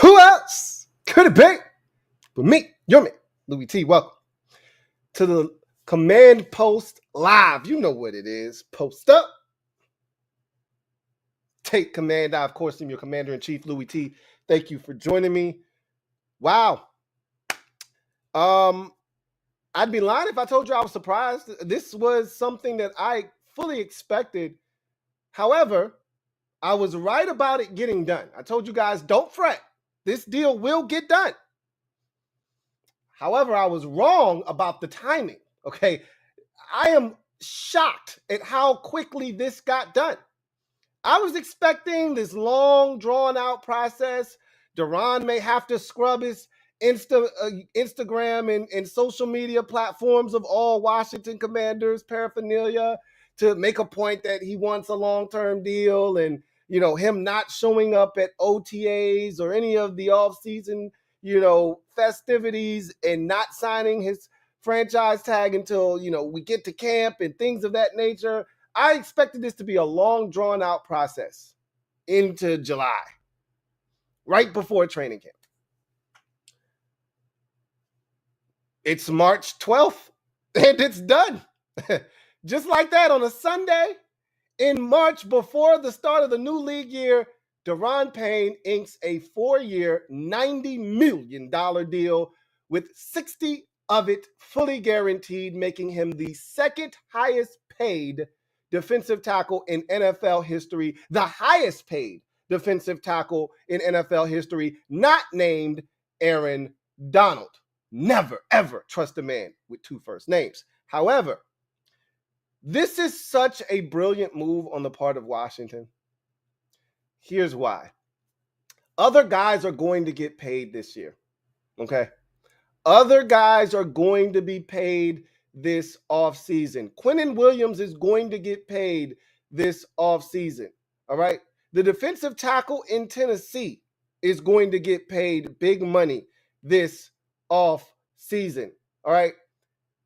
Who else could it be but me, your man, Louie T? Welcome to the Command Post Live. You know what it is. Post up. Take command. I, of course, am your Commander-in-Chief, Louie T. Thank you for joining me. Wow. I'd be lying if I told you I was surprised. This was something that I fully expected. However, I was right about it getting done. I told you guys, don't fret. This deal will get done. However, I was wrong about the timing, okay? I am shocked at how quickly this got done. I was expecting this long, drawn-out process. Da'Ron may have to scrub his Instagram and social media platforms of all Washington Commanders paraphernalia to make a point that he wants a long-term deal, and him not showing up at OTAs or any of the off-season festivities and not signing his franchise tag until we get to camp and things of that nature. I expected this to be a long, drawn-out process into July, right before training camp. It's March 12th, and it's done. Just like that, on a Sunday in March before the start of the new league year, Da'Ron Payne inks a 4-year, $90 million deal with 60 of it fully guaranteed, making him the second highest paid defensive tackle in NFL history, the highest paid defensive tackle in NFL history, not named Aaron Donald. Never, ever trust a man with two first names. However, this is such a brilliant move on the part of Washington. Here's why. Other guys are going to get paid this year, okay? Other guys are going to be paid this offseason. Quinnen Williams is going to get paid this offseason, all right? The defensive tackle in Tennessee is going to get paid big money this offseason, all right?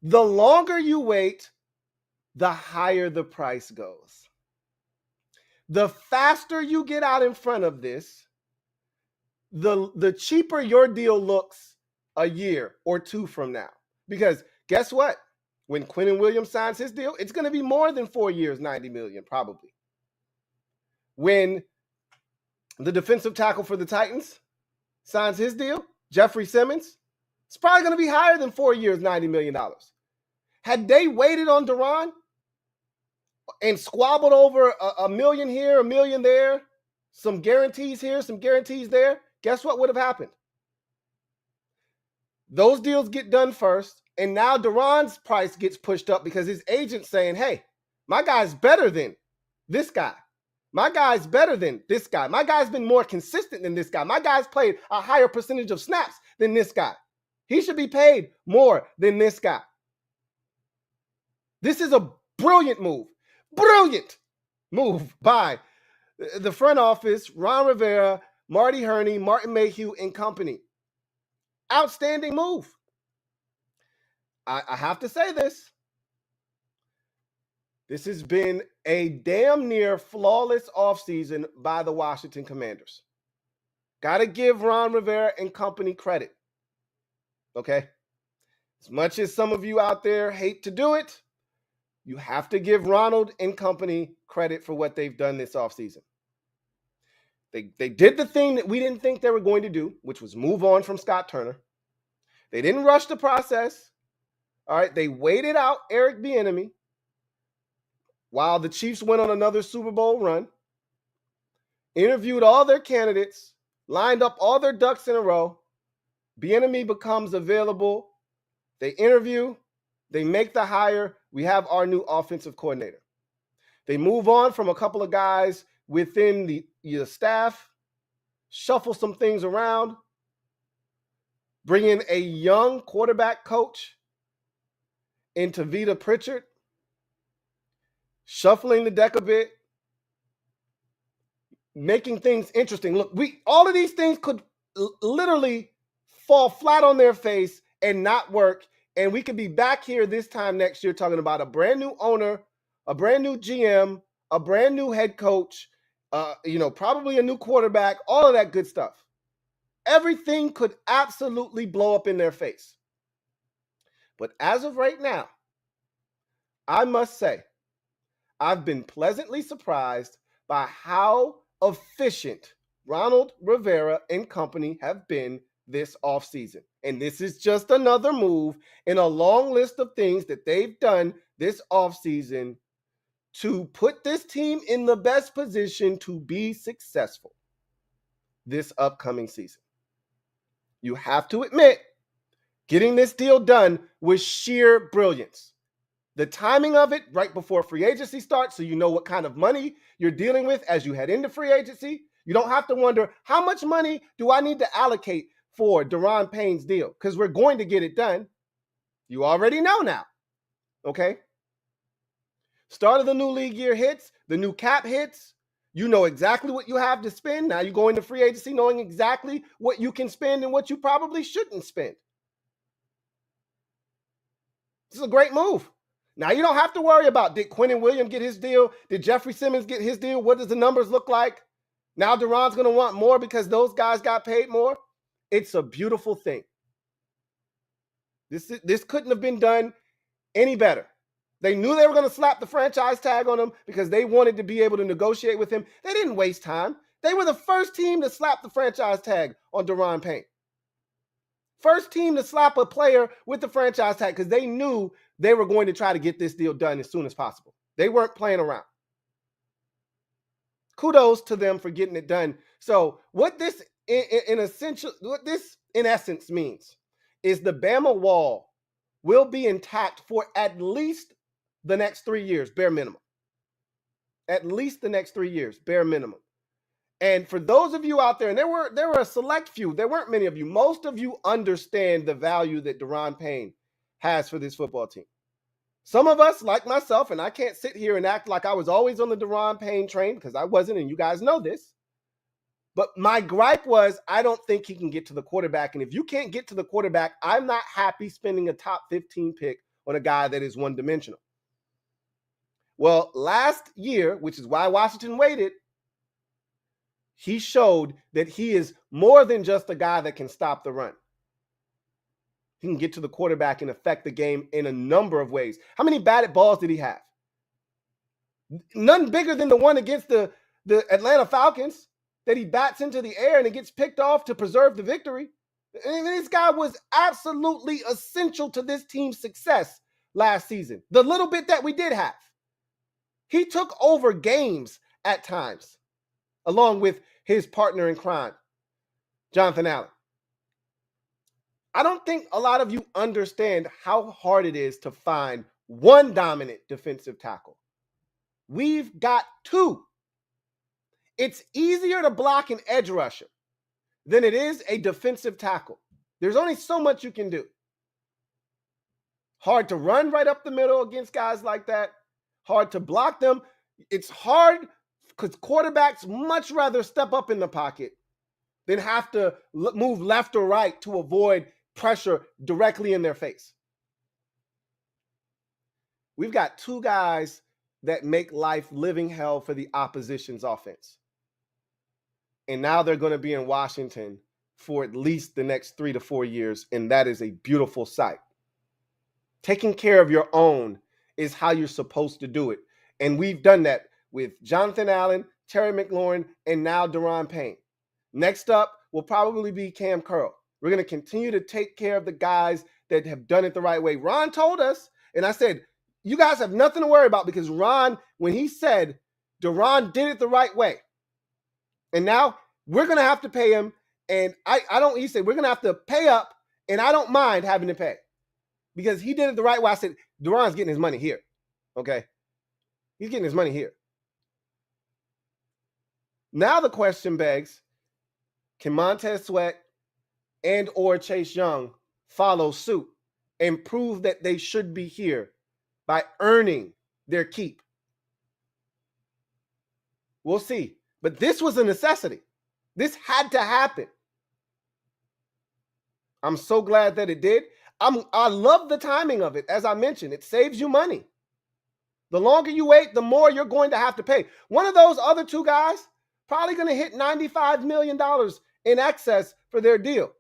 The longer you wait, the higher the price goes. The faster you get out in front of this, the cheaper your deal looks a year or two from now. Because guess what? When Quinnen Williams signs his deal, it's going to be more than 4 years, $90 million, probably. When the defensive tackle for the Titans signs his deal, Jeffrey Simmons, it's probably going to be higher than 4 years, $90 million. Had they waited on Da'Ron and squabbled over a million here, a million there, some guarantees here, some guarantees there, guess what would have happened? Those deals get done first, and now Da'Ron's price gets pushed up because his agent's saying, hey, my guy's better than this guy. My guy's better than this guy. My guy's been more consistent than this guy. My guy's played a higher percentage of snaps than this guy. He should be paid more than this guy. This is a brilliant move. Brilliant move by the front office, Ron Rivera, Marty Hurney, Martin Mayhew, and company. Outstanding move. I have to say this. This has been a damn near flawless offseason by the Washington Commanders. Got to give Ron Rivera and company credit. Okay? As much as some of you out there hate to do it, you have to give Ronald and company credit for what they've done this offseason. They did the thing that we didn't think they were going to do, which was move on from Scott Turner. They didn't rush the process. All right, they waited out Eric Bieniemy while the Chiefs went on another Super Bowl run, interviewed all their candidates, lined up all their ducks in a row. Bieniemy becomes available. They interview. They make the hire. We have our new offensive coordinator. They move on from a couple of guys within the staff, shuffle some things around, bring in a young quarterback coach into Vita Pritchard, shuffling the deck a bit, making things interesting. Look, all of these things could literally fall flat on their face and not work. And we could be back here this time next year talking about a brand new owner, a brand new GM, a brand new head coach, probably a new quarterback, all of that good stuff. Everything could absolutely blow up in their face. But as of right now, I must say, I've been pleasantly surprised by how efficient Ronald Rivera and company have been this offseason. And this is just another move in a long list of things that they've done this offseason to put this team in the best position to be successful this upcoming season. You have to admit, getting this deal done was sheer brilliance. The timing of it right before free agency starts, so you know what kind of money you're dealing with as you head into free agency. You don't have to wonder, how much money do I need to allocate for Da'Ron Payne's deal? Because we're going to get it done. You already know now, okay? Start of the new league year hits, the new cap hits. You know exactly what you have to spend. Now you go into free agency knowing exactly what you can spend and what you probably shouldn't spend. This is a great move. Now you don't have to worry about, did Quentin Williams get his deal? Did Jeffrey Simmons get his deal? What does the numbers look like? Now De'Ron's going to want more because those guys got paid more. It's a beautiful thing. This couldn't have been done any better. They knew they were going to slap the franchise tag on him because they wanted to be able to negotiate with him. They didn't waste time. They were the first team to slap the franchise tag on Da'Ron Payne. First team to slap a player with the franchise tag because they knew they were going to try to get this deal done as soon as possible. They weren't playing around. Kudos to them for getting it done. So what this in essence means is the Bama Wall will be intact for at least the next 3 years, bare minimum. At least the next 3 years, bare minimum. And for those of you out there, and there were a select few, there weren't many of you, most of you understand the value that Da'Ron Payne has for this football team. Some of us, like myself, and I can't sit here and act like I was always on the Da'Ron Payne train because I wasn't, and you guys know this. But my gripe was, I don't think he can get to the quarterback. And if you can't get to the quarterback, I'm not happy spending a top 15 pick on a guy that is one-dimensional. Well, last year, which is why Washington waited, he showed that he is more than just a guy that can stop the run. He can get to the quarterback and affect the game in a number of ways. How many batted balls did he have? None bigger than the one against the Atlanta Falcons that he bats into the air and it gets picked off to preserve the victory. And this guy was absolutely essential to this team's success last season. The little bit that we did have. He took over games at times, along with his partner in crime, Jonathan Allen. I don't think a lot of you understand how hard it is to find one dominant defensive tackle. We've got two. It's easier to block an edge rusher than it is a defensive tackle. There's only so much you can do. Hard to run right up the middle against guys like that. Hard to block them. It's hard because quarterbacks much rather step up in the pocket than have to move left or right to avoid pressure directly in their face. We've got two guys that make life living hell for the opposition's offense. And now they're going to be in Washington for at least the next 3 to 4 years, and that is a beautiful sight. Taking care of your own is how you're supposed to do it. And we've done that with Jonathan Allen, Terry McLaurin, and now Da'Ron Payne. Next up will probably be Cam Curl. We're going to continue to take care of the guys that have done it the right way. Ron told us, and I said, you guys have nothing to worry about because Ron, when he said Da'Ron did it the right way, and now we're going to have to pay him, and he said, we're going to have to pay up, and I don't mind having to pay because he did it the right way. I said, Da'Ron's getting his money here, okay? He's getting his money here. Now the question begs, can Montez Sweat and or Chase Young follow suit and prove that they should be here by earning their keep? We'll see. But this was a necessity. This had to happen. I'm so glad that it did. I love the timing of it. As I mentioned, it saves you money. The longer you wait, the more you're going to have to pay. One of those other two guys probably going to hit $95 million in excess for their deal.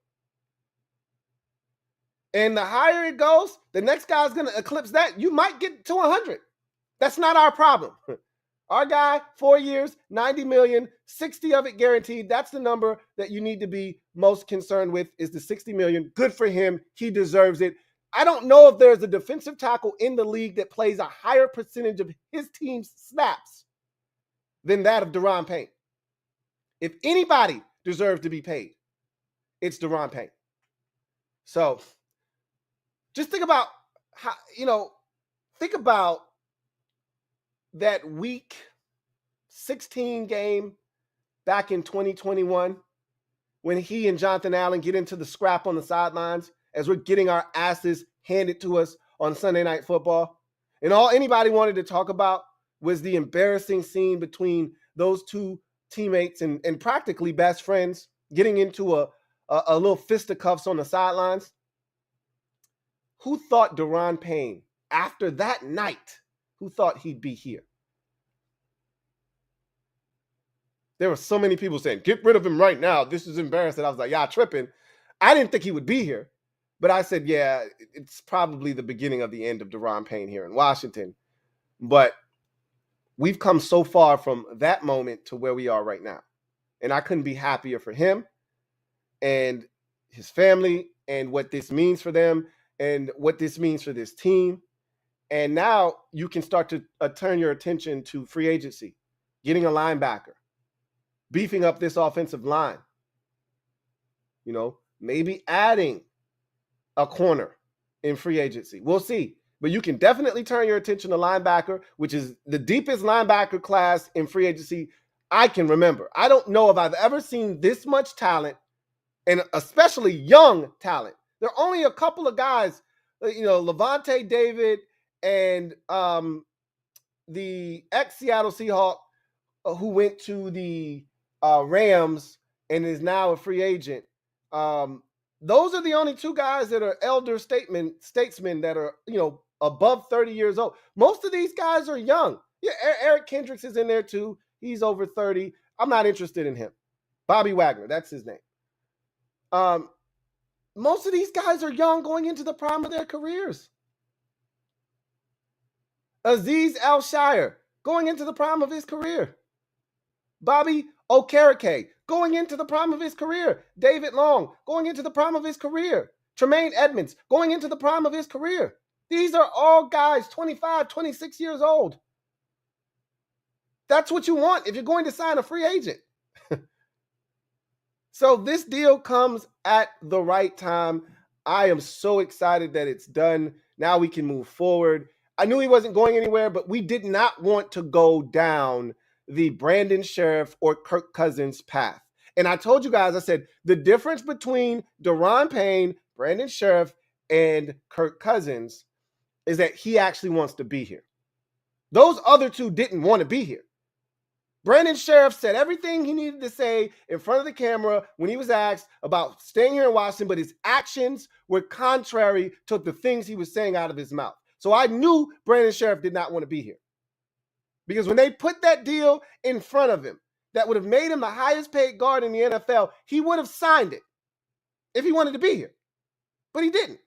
And the higher it goes, the next guy's going to eclipse that. You might get to 100. That's not our problem. Our guy, 4 years, 90 million, 60 of it guaranteed. That's the number that you need to be most concerned with, is the 60 million. Good for him. He deserves it. I don't know if there's a defensive tackle in the league that plays a higher percentage of his team's snaps than that of Da'Ron Payne. If anybody deserves to be paid, it's Da'Ron Payne. So just think about how, think about that week 16 game back in 2021 when he and Jonathan Allen get into the scrap on the sidelines as we're getting our asses handed to us on Sunday Night Football. And all anybody wanted to talk about was the embarrassing scene between those two teammates and practically best friends getting into a little fisticuffs on the sidelines. Who thought Da'Ron Payne, after that night, who thought he'd be here? There were so many people saying, get rid of him right now. This is embarrassing. I was like, y'all tripping. I didn't think he would be here. But I said, yeah, it's probably the beginning of the end of Da'Ron Payne here in Washington. But we've come so far from that moment to where we are right now. And I couldn't be happier for him and his family and what this means for them and what this means for this team. And now you can start to turn your attention to free agency, getting a linebacker, beefing up this offensive line, maybe adding a corner in free agency. We'll see. But you can definitely turn your attention to linebacker, which is the deepest linebacker class in free agency I can remember. I don't know if I've ever seen this much talent, and especially young talent. There are only a couple of guys, Levante David and the ex-Seattle Seahawk who went to the Rams and is now a free agent. Those are the only two guys that are elder statesmen that are, above 30 years old. Most of these guys are young. Yeah, Eric Kendricks is in there too. He's over 30. I'm not interested in him. Bobby Wagner, that's his name. Most of these guys are young going into the prime of their careers. Azeez Al-Shire going into the prime of his career. Bobby Okereke going into the prime of his career. David Long going into the prime of his career. Tremaine Edmonds going into the prime of his career. These are all guys 25, 26 years old. That's what you want if you're going to sign a free agent. So this deal comes at the right time. I am so excited that it's done. Now we can move forward. I knew he wasn't going anywhere, but we did not want to go down the Brandon Sheriff or Kirk Cousins path. And I told you guys, I said, the difference between Da'Ron Payne, Brandon Sheriff, and Kirk Cousins is that he actually wants to be here. Those other two didn't want to be here. Brandon Sheriff said everything he needed to say in front of the camera when he was asked about staying here in Washington, but his actions were contrary to the things he was saying out of his mouth. So I knew Brandon Sheriff did not want to be here. Because when they put that deal in front of him that would have made him the highest paid guard in the NFL, he would have signed it if he wanted to be here. But he didn't.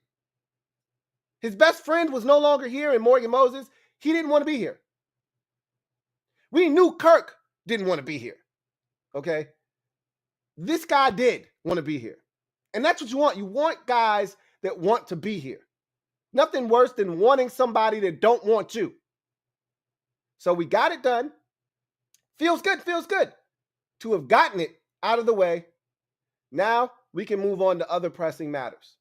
His best friend was no longer here in Morgan Moses. He didn't want to be here. We knew Kirk didn't want to be here. Okay? This guy did want to be here. And that's what you want. You want guys that want to be here. Nothing worse than wanting somebody that don't want you. So we got it done. Feels good to have gotten it out of the way. Now we can move on to other pressing matters.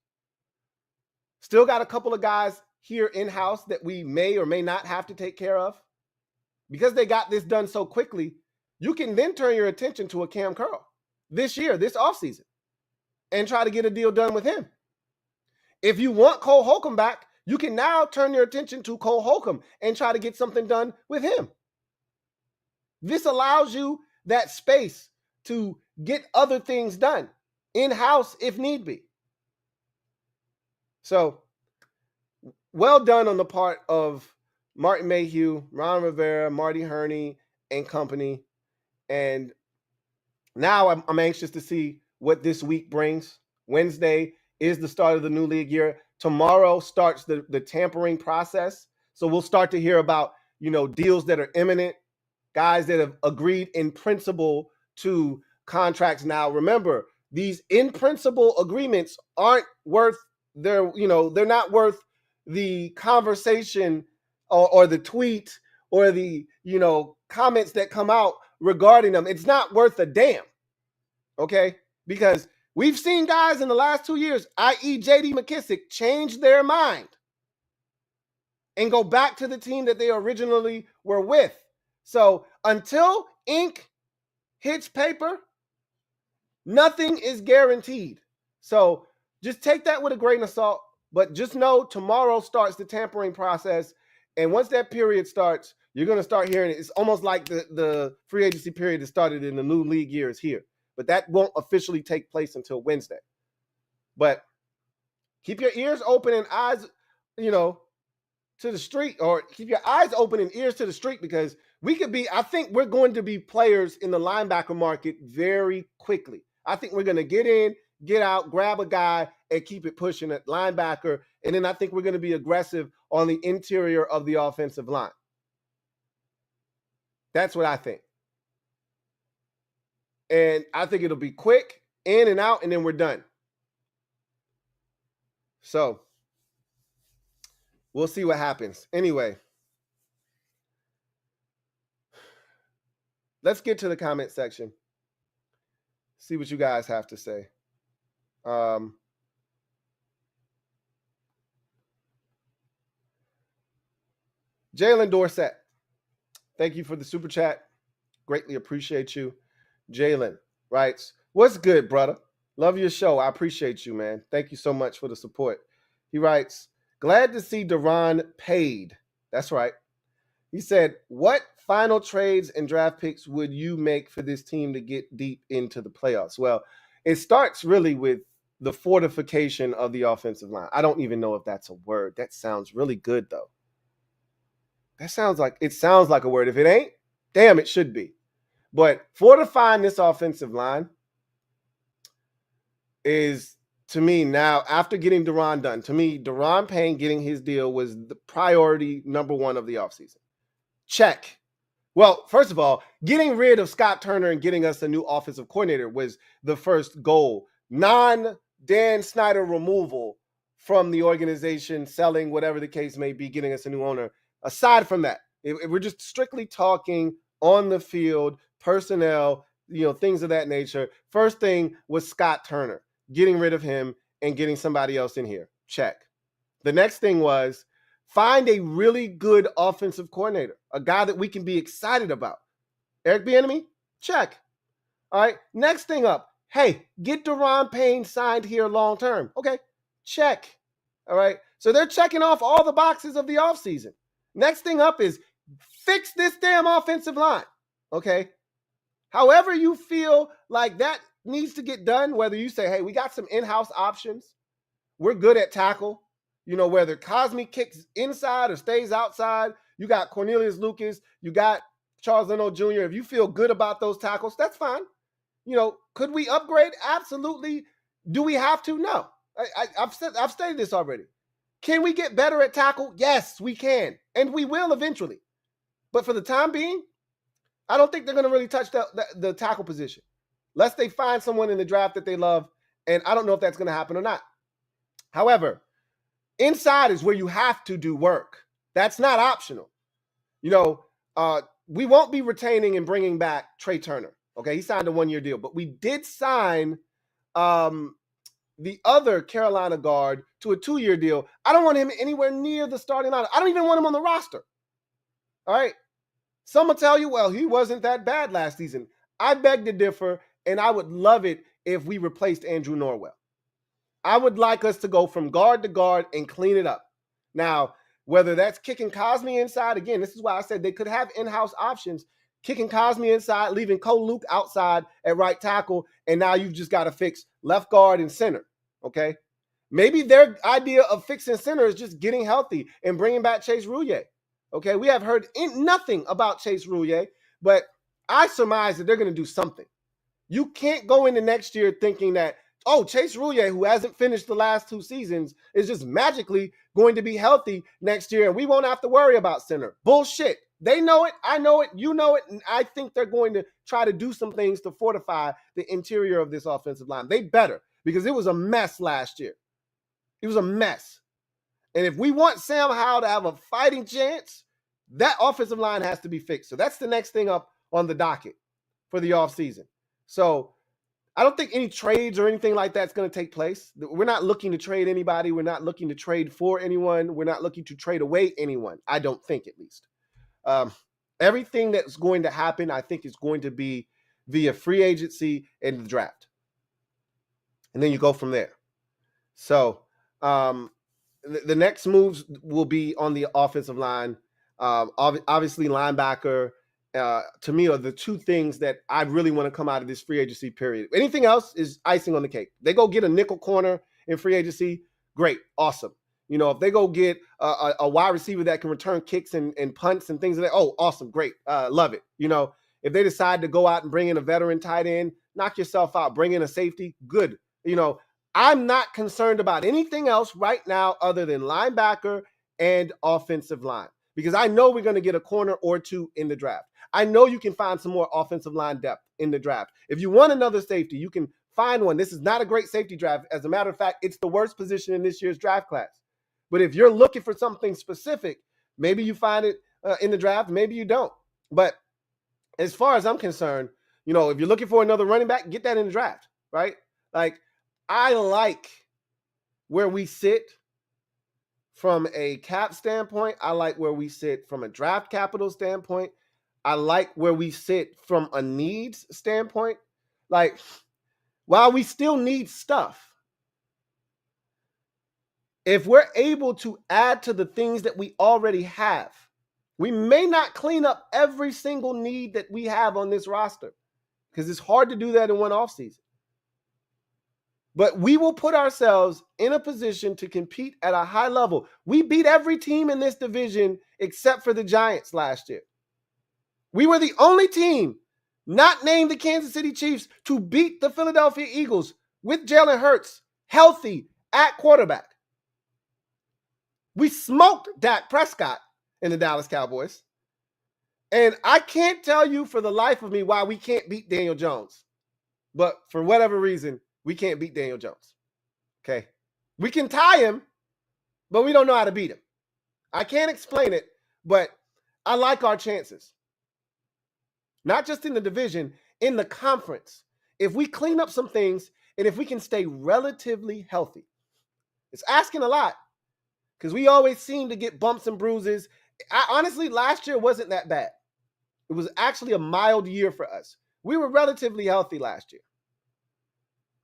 Still got a couple of guys here in-house that we may or may not have to take care of. Because they got this done so quickly, you can then turn your attention to a Cam Curl this year, this offseason, and try to get a deal done with him. If you want Cole Holcomb back, you can now turn your attention to Cole Holcomb and try to get something done with him. This allows you that space to get other things done in-house if need be. So, well done on the part of Martin Mayhew, Ron Rivera, Marty Herney, and company. And now I'm anxious to see what this week brings. Wednesday is the start of the new league year. Tomorrow starts the tampering process. So we'll start to hear about, deals that are imminent, guys that have agreed in principle to contracts. Now, remember, these in principle agreements aren't worth they're not worth the conversation or the tweet or the, comments that come out regarding them. It's not worth a damn. Okay? Because we've seen guys in the last 2 years, i.e. J.D. McKissic, change their mind and go back to the team that they originally were with. So until ink hits paper, nothing is guaranteed. So just take that with a grain of salt. But just know tomorrow starts the tampering process. And once that period starts, you're going to start hearing it. It's almost like the free agency period that started in the new league year is here. But that won't officially take place until Wednesday. But keep your ears open and eyes, to the street, or keep your eyes open and ears to the street, because I think we're going to be players in the linebacker market very quickly. I think we're going to get in, get out, grab a guy, and keep it pushing at linebacker. And then I think we're going to be aggressive on the interior of the offensive line. That's what I think. And I think it'll be quick, in and out, and then we're done. So we'll see what happens. Anyway, let's get to the comment section. See what you guys have to say. Jalen Dorsett, thank you for the super chat. Greatly appreciate you. Jalen writes, "What's good, brother? Love your show. I appreciate you, man. Thank you so much for the support." He writes, "Glad to see Da'Ron paid." That's right. He said, "What final trades and draft picks would you make for this team to get deep into the playoffs?" Well, it starts really with the fortification of the offensive line. I don't even know if that's a word. That sounds really good, though. It sounds like a word. If it ain't, damn, it should be. But fortifying this offensive line is, to me now, after getting Da'Ron done, to me, Da'Ron Payne getting his deal was the priority number one of the offseason. Check. Well, first of all, getting rid of Scott Turner and getting us a new offensive coordinator was the first goal. Non-Dan Snyder removal from the organization, selling, whatever the case may be, getting us a new owner. Aside from that, if we're just strictly talking on the field, personnel, things of that nature, first thing was Scott Turner, getting rid of him and getting somebody else in here. Check. The next thing was find a really good offensive coordinator, a guy that we can be excited about. Eric Bieniemy? Check. All right. Next thing up, hey, get Da'Ron Payne signed here long term. Okay. Check. All right. So they're checking off all the boxes of the offseason. Next thing up is fix this damn offensive line. Okay. However you feel like that needs to get done, whether you say, hey, we got some in-house options. We're good at tackle. Whether Cosme kicks inside or stays outside, you got Cornelius Lucas, you got Charles Leno Jr. If you feel good about those tackles, that's fine. Could we upgrade? Absolutely. Do we have to? No. I've stated this already. Can we get better at tackle? Yes, we can. And we will eventually. But for the time being, I don't think they're going to really touch the tackle position unless they find someone in the draft that they love. And I don't know if that's going to happen or not. However, inside is where you have to do work. That's not optional. We won't be retaining and bringing back Trey Turner. Okay, he signed a 1-year deal. But we did sign the other Carolina guard to a 2-year deal. I don't want him anywhere near the starting line. I don't even want him on the roster. All right. Some will tell you, well, he wasn't that bad last season. I beg to differ, and I would love it if we replaced Andrew Norwell. I would like us to go from guard to guard and clean it up. Now, whether that's kicking Cosme inside, again, this is why I said they could have in-house options, kicking Cosme inside, leaving Cole Luke outside at right tackle, and now you've just got to fix left guard and center, okay? Maybe their idea of fixing center is just getting healthy and bringing back Chase Roullier, okay? We have heard nothing about Chase Roullier, but I surmise that they're going to do something. You can't go into next year thinking that, oh, Chase Roullier, who hasn't finished the last 2 seasons, is just magically going to be healthy next year and we won't have to worry about center. Bullshit. They know it. I know it. You know it. And I think they're going to try to do some things to fortify the interior of this offensive line. They better, because it was a mess last year. It was a mess. And if we want Sam Howell to have a fighting chance, that offensive line has to be fixed. So that's the next thing up on the docket for the offseason. So I don't think any trades or anything like that's going to take place. We're not looking to trade anybody. We're not looking to trade for anyone. We're not looking to trade away anyone. I don't think, at least. Everything that's going to happen, I think, is going to be via free agency and the draft. And then you go from there. So the next moves will be on the offensive line. Obviously, linebacker, to me, are the two things that I really want to come out of this free agency period. Anything else is icing on the cake. They go get a nickel corner in free agency, great, awesome. You know, if they go get a wide receiver that can return kicks and punts and things like that, oh, awesome, great, love it. You know, if they decide to go out and bring in a veteran tight end, knock yourself out, bring in a safety, good. You know, I'm not concerned about anything else right now other than linebacker and offensive line, because I know we're going to get a corner or two in the draft. I know you can find some more offensive line depth in the draft. If you want another safety, you can find one. This is not a great safety draft. As a matter of fact, it's the worst position in this year's draft class. But if you're looking for something specific, maybe you find it in the draft, maybe you don't. But as far as I'm concerned, you know, if you're looking for another running back, get that in the draft, right? Like, I like where we sit from a cap standpoint. I like where we sit from a draft capital standpoint. I like where we sit from a needs standpoint. Like, while we still need stuff, if we're able to add to the things that we already have, we may not clean up every single need that we have on this roster, because it's hard to do that in one offseason. But we will put ourselves in a position to compete at a high level. We beat every team in this division except for the Giants last year. We were the only team not named the Kansas City Chiefs to beat the Philadelphia Eagles with Jalen Hurts healthy at quarterback. We smoked Dak Prescott in the Dallas Cowboys. And I can't tell you for the life of me why we can't beat Daniel Jones. But for whatever reason, we can't beat Daniel Jones. Okay? We can tie him, but we don't know how to beat him. I can't explain it, but I like our chances. Not just in the division, in the conference. If we clean up some things and if we can stay relatively healthy. It's asking a lot, because we always seem to get bumps and bruises. Honestly, last year wasn't that bad. It was actually a mild year for us. We were relatively healthy last year.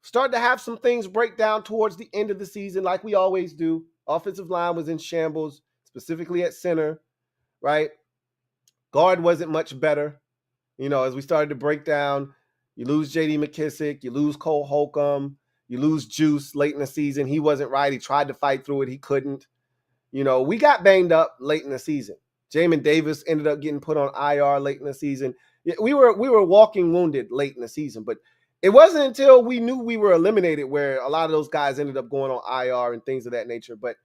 Started to have some things break down towards the end of the season, like we always do. Offensive line was in shambles, specifically at center, right? Guard wasn't much better. You know, as we started to break down, you lose J.D. McKissick, you lose Cole Holcomb, you lose Juice late in the season. He wasn't right. He tried to fight through it. He couldn't. You know, we got banged up late in the season. Jamin Davis ended up getting put on IR late in the season. We were walking wounded late in the season, but it wasn't until we knew we were eliminated where a lot of those guys ended up going on IR and things of that nature. But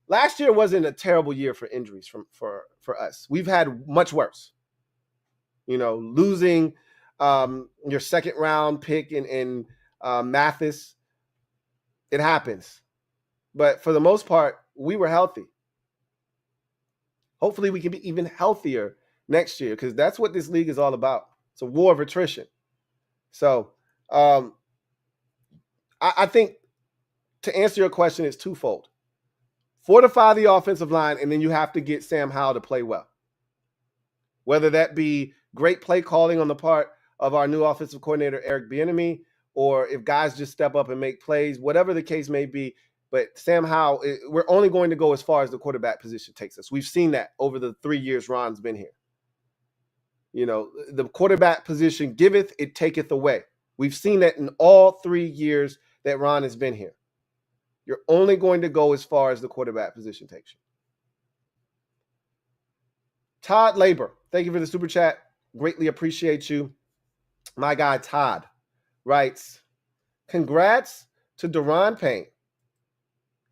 last year wasn't a terrible year for injuries for us. We've had much worse. You know, losing your second round pick in Mathis, it happens. But for the most part, we were healthy. Hopefully we can be even healthier next year, because that's what this league is all about. It's a war of attrition. So I think to answer your question, it's twofold. Fortify the offensive line, and then you have to get Sam Howell to play well. Whether that be great play calling on the part of our new offensive coordinator, Eric Bieniemy, or if guys just step up and make plays, whatever the case may be. But Sam Howell, we're only going to go as far as the quarterback position takes us. We've seen that over the 3 years Ron's been here. You know, the quarterback position giveth, it taketh away. We've seen that in all 3 years that Ron has been here. You're only going to go as far as the quarterback position takes you. Todd Labor, thank you for the super chat. Greatly appreciate you. My guy, Todd. writes, congrats to Da'Ron Payne.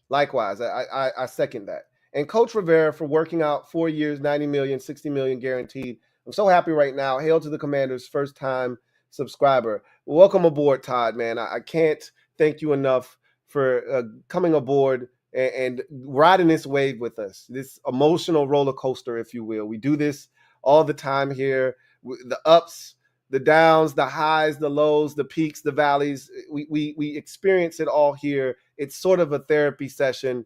Likewise, I second that. And Coach Rivera for working out 4 years, 90 million, 60 million guaranteed. I'm so happy right now. Hail to the Commanders, first time subscriber. Welcome aboard, Todd, man. I can't thank you enough for coming aboard and riding this wave with us, this emotional roller coaster, if you will. We do this all the time here. The ups, the downs, the highs, the lows, the peaks, the valleys. We experience it all here. It's sort of a therapy session.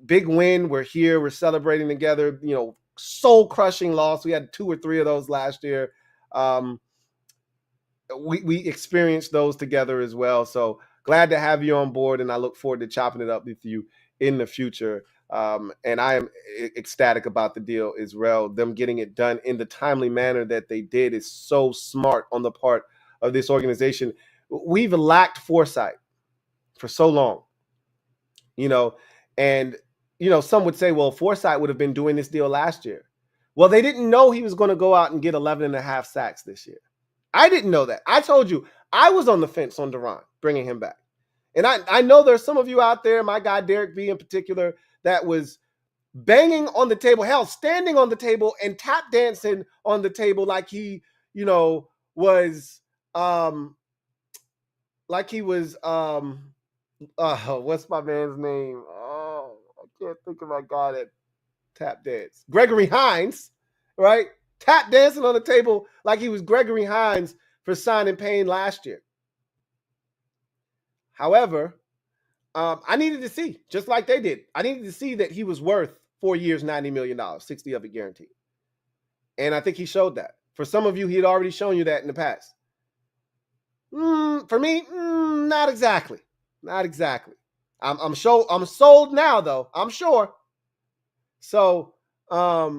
Big win. We're here. We're celebrating together. You know, soul crushing loss. We had 2 or 3 of those last year. We experienced those together as well. So glad to have you on board, and I look forward to chopping it up with you in the future. And I am ecstatic about the deal as well. Them getting it done in the timely manner that they did is so smart on the part of this organization. We've lacked foresight for so long, you know, and, you know, some would say, well, foresight would have been doing this deal last year. Well, they didn't know he was going to go out and get 11.5 sacks this year. I didn't know that. I told you, I was on the fence on Da'Ron, bringing him back. And I know there's some of you out there, my guy Derek B in particular, that was banging on the table, hell, standing on the table and tap dancing on the table like he, you know, was, what's my man's name? Oh, I can't think of my guy that tap dance. Gregory Hines, right? Tap dancing on the table like he was Gregory Hines for signing Payne last year. However, I needed to see, just like they did. I needed to see that he was worth 4 years, $90 million, 60 of it guaranteed. And I think he showed that. For some of you, he had already shown you that in the past. For me, not exactly. Not exactly. I'm sold now, though. I'm sure. So I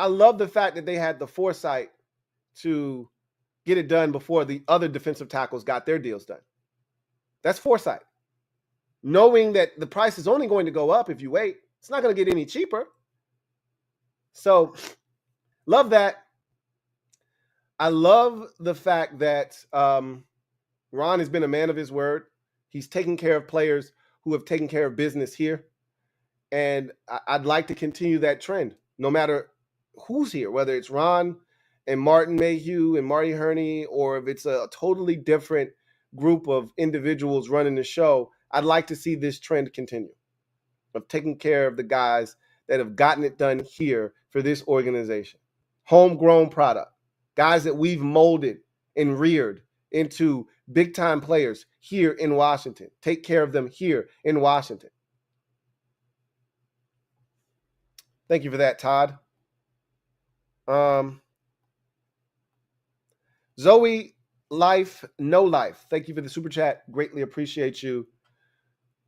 love the fact that they had the foresight to get it done before the other defensive tackles got their deals done. That's foresight. Knowing that the price is only going to go up if you wait. It's not going to get any cheaper. So love that. I love the fact that Ron has been a man of his word. He's taking care of players who have taken care of business here. And I'd like to continue that trend, no matter who's here, whether it's Ron and Martin Mayhew and Marty Herney, or if it's a totally different group of individuals running the show. I'd like to see this trend continue of taking care of the guys that have gotten it done here for this organization. Homegrown product, guys that we've molded and reared into big-time players here in Washington. Take care of them here in Washington. Thank you for that, Todd. Zoe Life, No Life. Thank you for the super chat. Greatly appreciate you.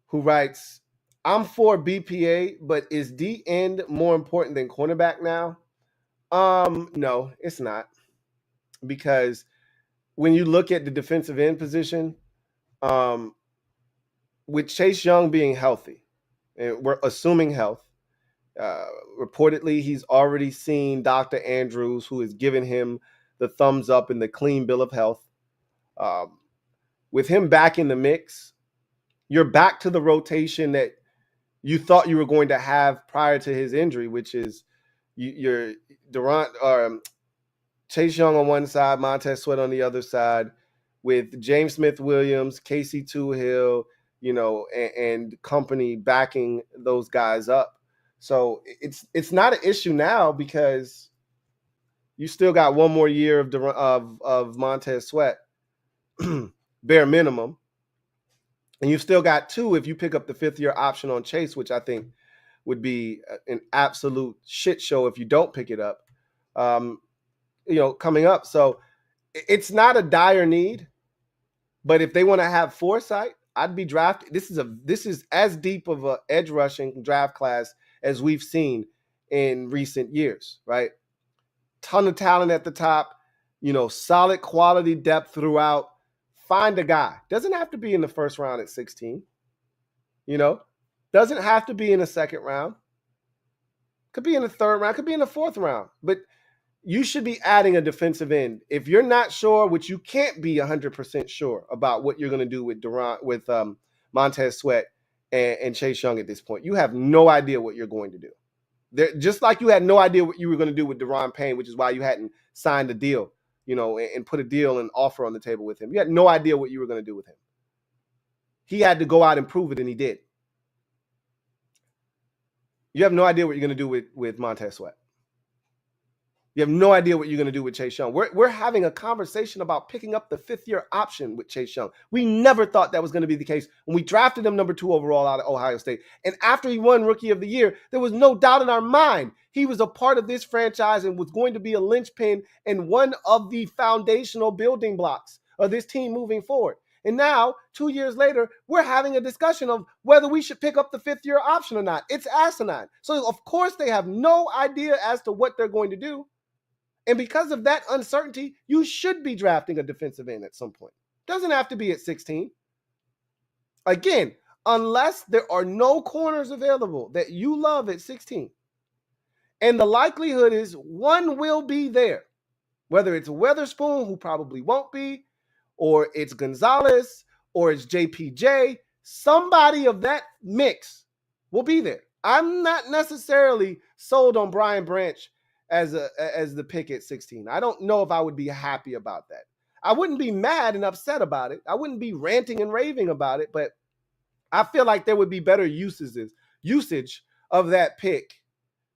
Who writes, I'm for BPA, but is D end more important than cornerback now? No, it's not. Because when you look at the defensive end position, with Chase Young being healthy, and we're assuming health, reportedly he's already seen Dr. Andrews, who has given him the thumbs up and the clean bill of health. With him back in the mix, you're back to the rotation that you thought you were going to have prior to his injury, which is your Chase Young on one side, Montez Sweat on the other side, with James Smith-Williams, Casey Toohill, you know, and company backing those guys up. So it's not an issue now because you still got one more year of Montez Sweat, bare minimum. And you've still got 2 if you pick up the 5th-year option on Chase, which I think would be an absolute shit show if you don't pick it up, you know, coming up. So it's not a dire need, but if they want to have foresight, I'd be drafting. This is as deep of a edge rushing draft class as we've seen in recent years, right? Ton of talent at the top, you know, solid quality depth throughout. Find a guy. Doesn't have to be in the first round at 16. You know, doesn't have to be in the second round. Could be in the third round. Could be in the fourth round. But you should be adding a defensive end. If you're not sure, which you can't be 100% sure about what you're going to do with Montez Sweat and Chase Young at this point, you have no idea what you're going to do. Just like you had no idea what you were going to do with Da'Ron Payne, which is why you hadn't signed a deal, and put a deal and offer on the table with him. You had no idea what you were going to do with him. He had to go out and prove it, and he did. You have no idea what you're going to do with Montez Sweat. You have no idea what you're going to do with Chase Young. We're having a conversation about picking up the fifth-year option with Chase Young. We never thought that was going to be the case when we drafted him number 2 overall out of Ohio State. And after he won Rookie of the Year, there was no doubt in our mind he was a part of this franchise and was going to be a linchpin and one of the foundational building blocks of this team moving forward. And now, 2 years later, we're having a discussion of whether we should pick up the fifth-year option or not. It's asinine. So, of course, they have no idea as to what they're going to do. And because of that uncertainty, you should be drafting a defensive end at some point. Doesn't have to be at 16. Again, unless there are no corners available that you love at 16. And the likelihood is one will be there. Whether it's Weatherspoon, who probably won't be, or it's Gonzalez, or it's JPJ, somebody of that mix will be there. I'm not necessarily sold on Brian Branch as the pick at 16. I don't know if I would be happy about that. I wouldn't be mad and upset about it. I wouldn't be ranting and raving about it, but I feel like there would be better usage of that pick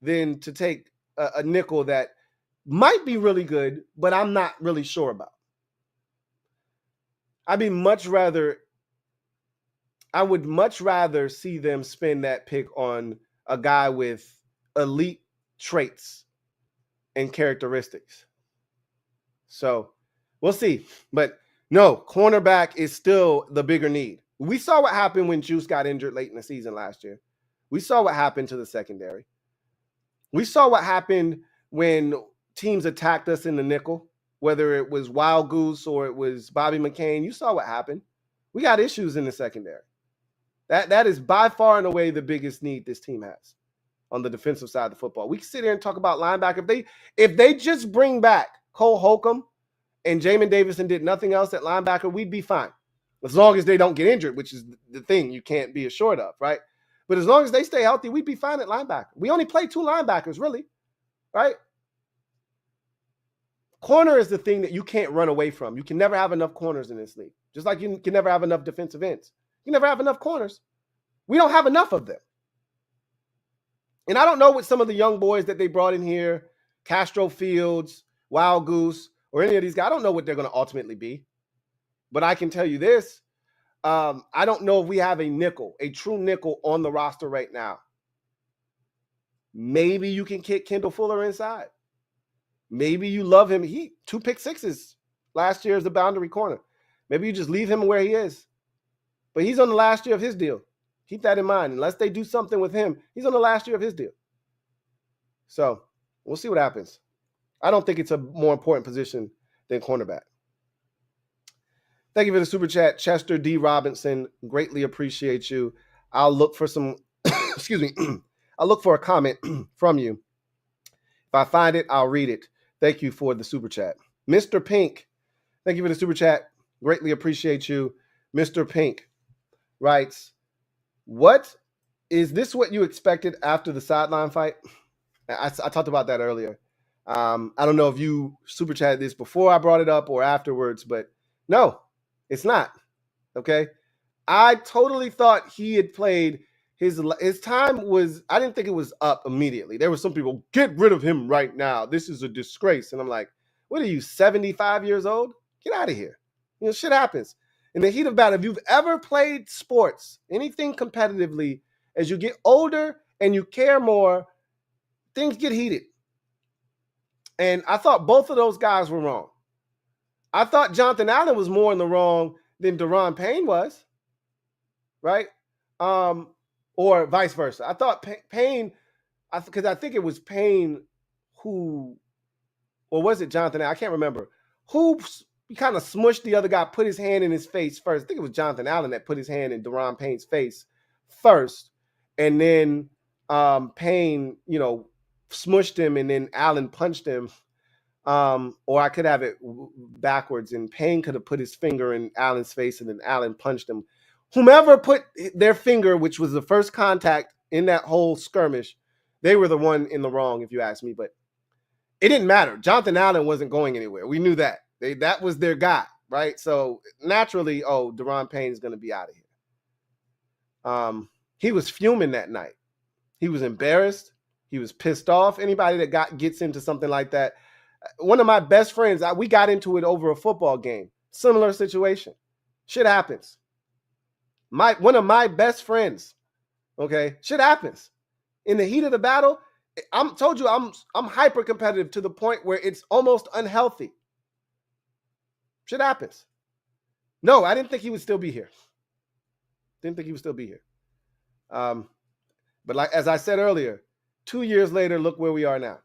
than to take a nickel that might be really good, but I'm not really sure about. I would much rather see them spend that pick on a guy with elite traits and characteristics. So we'll see. But no, cornerback is still the bigger need. We saw what happened when Juice got injured late in the season last year. We saw what happened to the secondary. We saw what happened when teams attacked us in the nickel, whether it was Wild Goose or it was Bobby McCain. You saw what happened. We got issues in the secondary. That is by far and away the biggest need this team has on the defensive side of the football. We can sit here and talk about linebacker. If they just bring back Cole Holcomb and Jamin Davis and did nothing else at linebacker, we'd be fine. As long as they don't get injured, which is the thing you can't be assured of, right? But as long as they stay healthy, we'd be fine at linebacker. We only play 2 linebackers, really, right? Corner is the thing that you can't run away from. You can never have enough corners in this league. Just like you can never have enough defensive ends. You can never have enough corners. We don't have enough of them. And I don't know what some of the young boys that they brought in here, Castro Fields, Wild Goose, or any of these guys, I don't know what they're going to ultimately be. But I can tell you this. I don't know if we have a true nickel on the roster right now. Maybe you can kick Kendall Fuller inside. Maybe you love him. He 2 pick sixes last year as the boundary corner. Maybe you just leave him where he is. But he's on the last year of his deal. Keep that in mind. Unless they do something with him, he's on the last year of his deal. So we'll see what happens. I don't think it's a more important position than cornerback. Thank you for the super chat, Chester D. Robinson. Greatly appreciate you. I'll look for some, excuse me, I'll look for a comment from you. If I find it, I'll read it. Thank you for the super chat. Mr. Pink, thank you for the super chat. Greatly appreciate you. Mr. Pink writes, what is this what you expected after the sideline fight? I talked about that earlier. I don't know if you super chatted this before I brought it up or afterwards, but no, it's not. Okay. I totally thought he had played his time was, I didn't think it was up immediately. There were some people, get rid of him right now. This is a disgrace. And I'm like, what are you, 75 years old? Get out of here. Shit happens. In the heat of battle, if you've ever played sports, anything competitively, as you get older and you care more, things get heated. And I thought both of those guys were wrong. I thought Jonathan Allen was more in the wrong than Da'Ron Payne was, right? Or vice versa. I thought Payne, because I think it was Payne who, or was it Jonathan Allen? I can't remember. Who he kind of smushed the other guy, put his hand in his face first. I think it was Jonathan Allen that put his hand in Da'Ron Payne's face first. And then Payne, smushed him, and then Allen punched him. Or I could have it backwards, and Payne could have put his finger in Allen's face, and then Allen punched him. Whomever put their finger, which was the first contact in that whole skirmish, they were the one in the wrong, if you ask me. But it didn't matter. Jonathan Allen wasn't going anywhere. We knew that. That was their guy, right? So naturally, Da'Ron Payne is going to be out of here. He was fuming that night. He was embarrassed. He was pissed off. Anybody that gets into something like that. One of my best friends, we got into it over a football game. Similar situation. Shit happens. One of my best friends, okay, shit happens. In the heat of the battle, I'm hyper competitive to the point where it's almost unhealthy. Shit happens. No, I didn't think he would still be here. But like as I said earlier, 2 years later, look where we are now.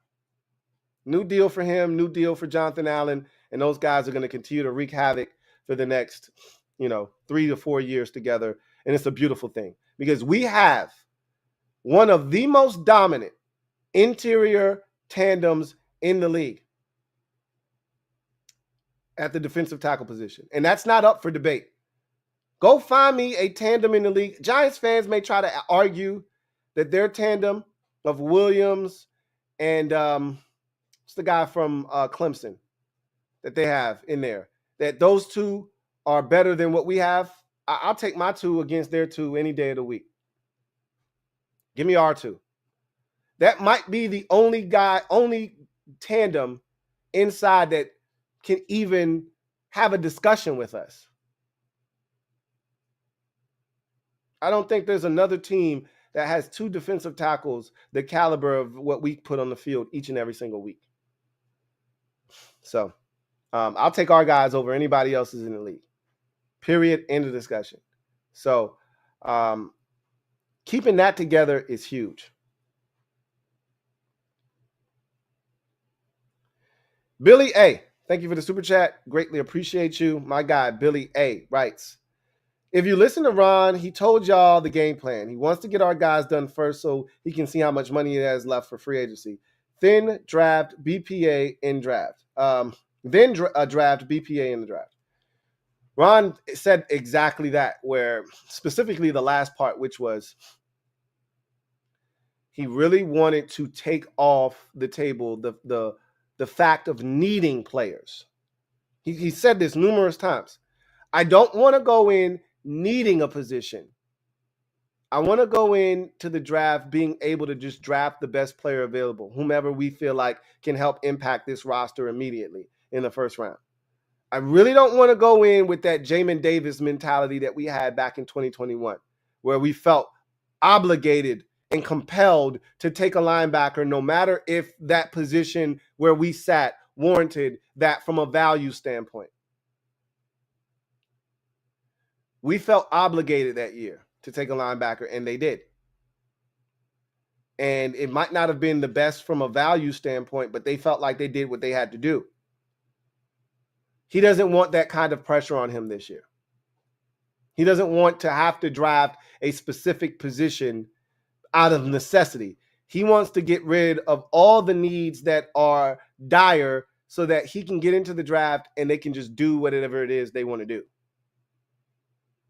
New deal for him, new deal for Jonathan Allen, and those guys are going to continue to wreak havoc for the next, 3 to 4 years together. And it's a beautiful thing because we have one of the most dominant interior tandems in the league at the defensive tackle position. And that's not up for debate. Go find me a tandem in the league. Giants fans may try to argue that their tandem of Williams and what's the guy from Clemson that they have in there, that those two are better than what we have. I'll take my two against their two any day of the week. Give me R2. That might be the only tandem inside that can even have a discussion with us. I don't think there's another team that has two defensive tackles the caliber of what we put on the field each and every single week. So I'll take our guys over anybody else's in the league. Period. End of discussion. So keeping that together is huge. Billy A, thank you for the super chat. Greatly appreciate you. My guy, Billy A, writes, if you listen to Ron, he told y'all the game plan. He wants to get our guys done first so he can see how much money he has left for free agency. Then draft BPA in draft. Draft BPA in the draft. Ron said exactly that, where specifically the last part, which was he really wanted to take off the table the fact of needing players. He said this numerous times. I don't want to go in needing a position. I want to go into the draft being able to just draft the best player available, whomever we feel like can help impact this roster immediately in the first round. I really don't want to go in with that Jamin Davis mentality that we had back in 2021, where we felt obligated and compelled to take a linebacker no matter if that position where we sat warranted that from a value standpoint. We felt obligated that year to take a linebacker, and they did. And it might not have been the best from a value standpoint, but they felt like they did what they had to do. He doesn't want that kind of pressure on him this year. He doesn't want to have to draft a specific position out of necessity. He wants to get rid of all the needs that are dire so that he can get into the draft and they can just do whatever it is they want to do.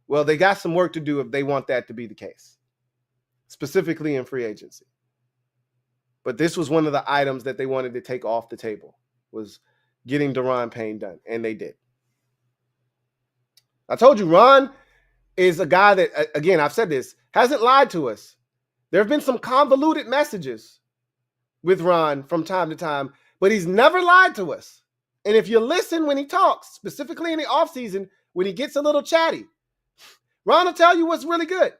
Well, they got some work to do if they want that to be the case, specifically in free agency. But this was one of the items that they wanted to take off the table, was getting Da'Ron Payne done, and they did. I told you, Ron is a guy that, again, I've said this, hasn't lied to us. There have been some convoluted messages with Ron from time to time, but he's never lied to us. And if you listen when he talks, specifically in the offseason, when he gets a little chatty, Ron will tell you what's really good.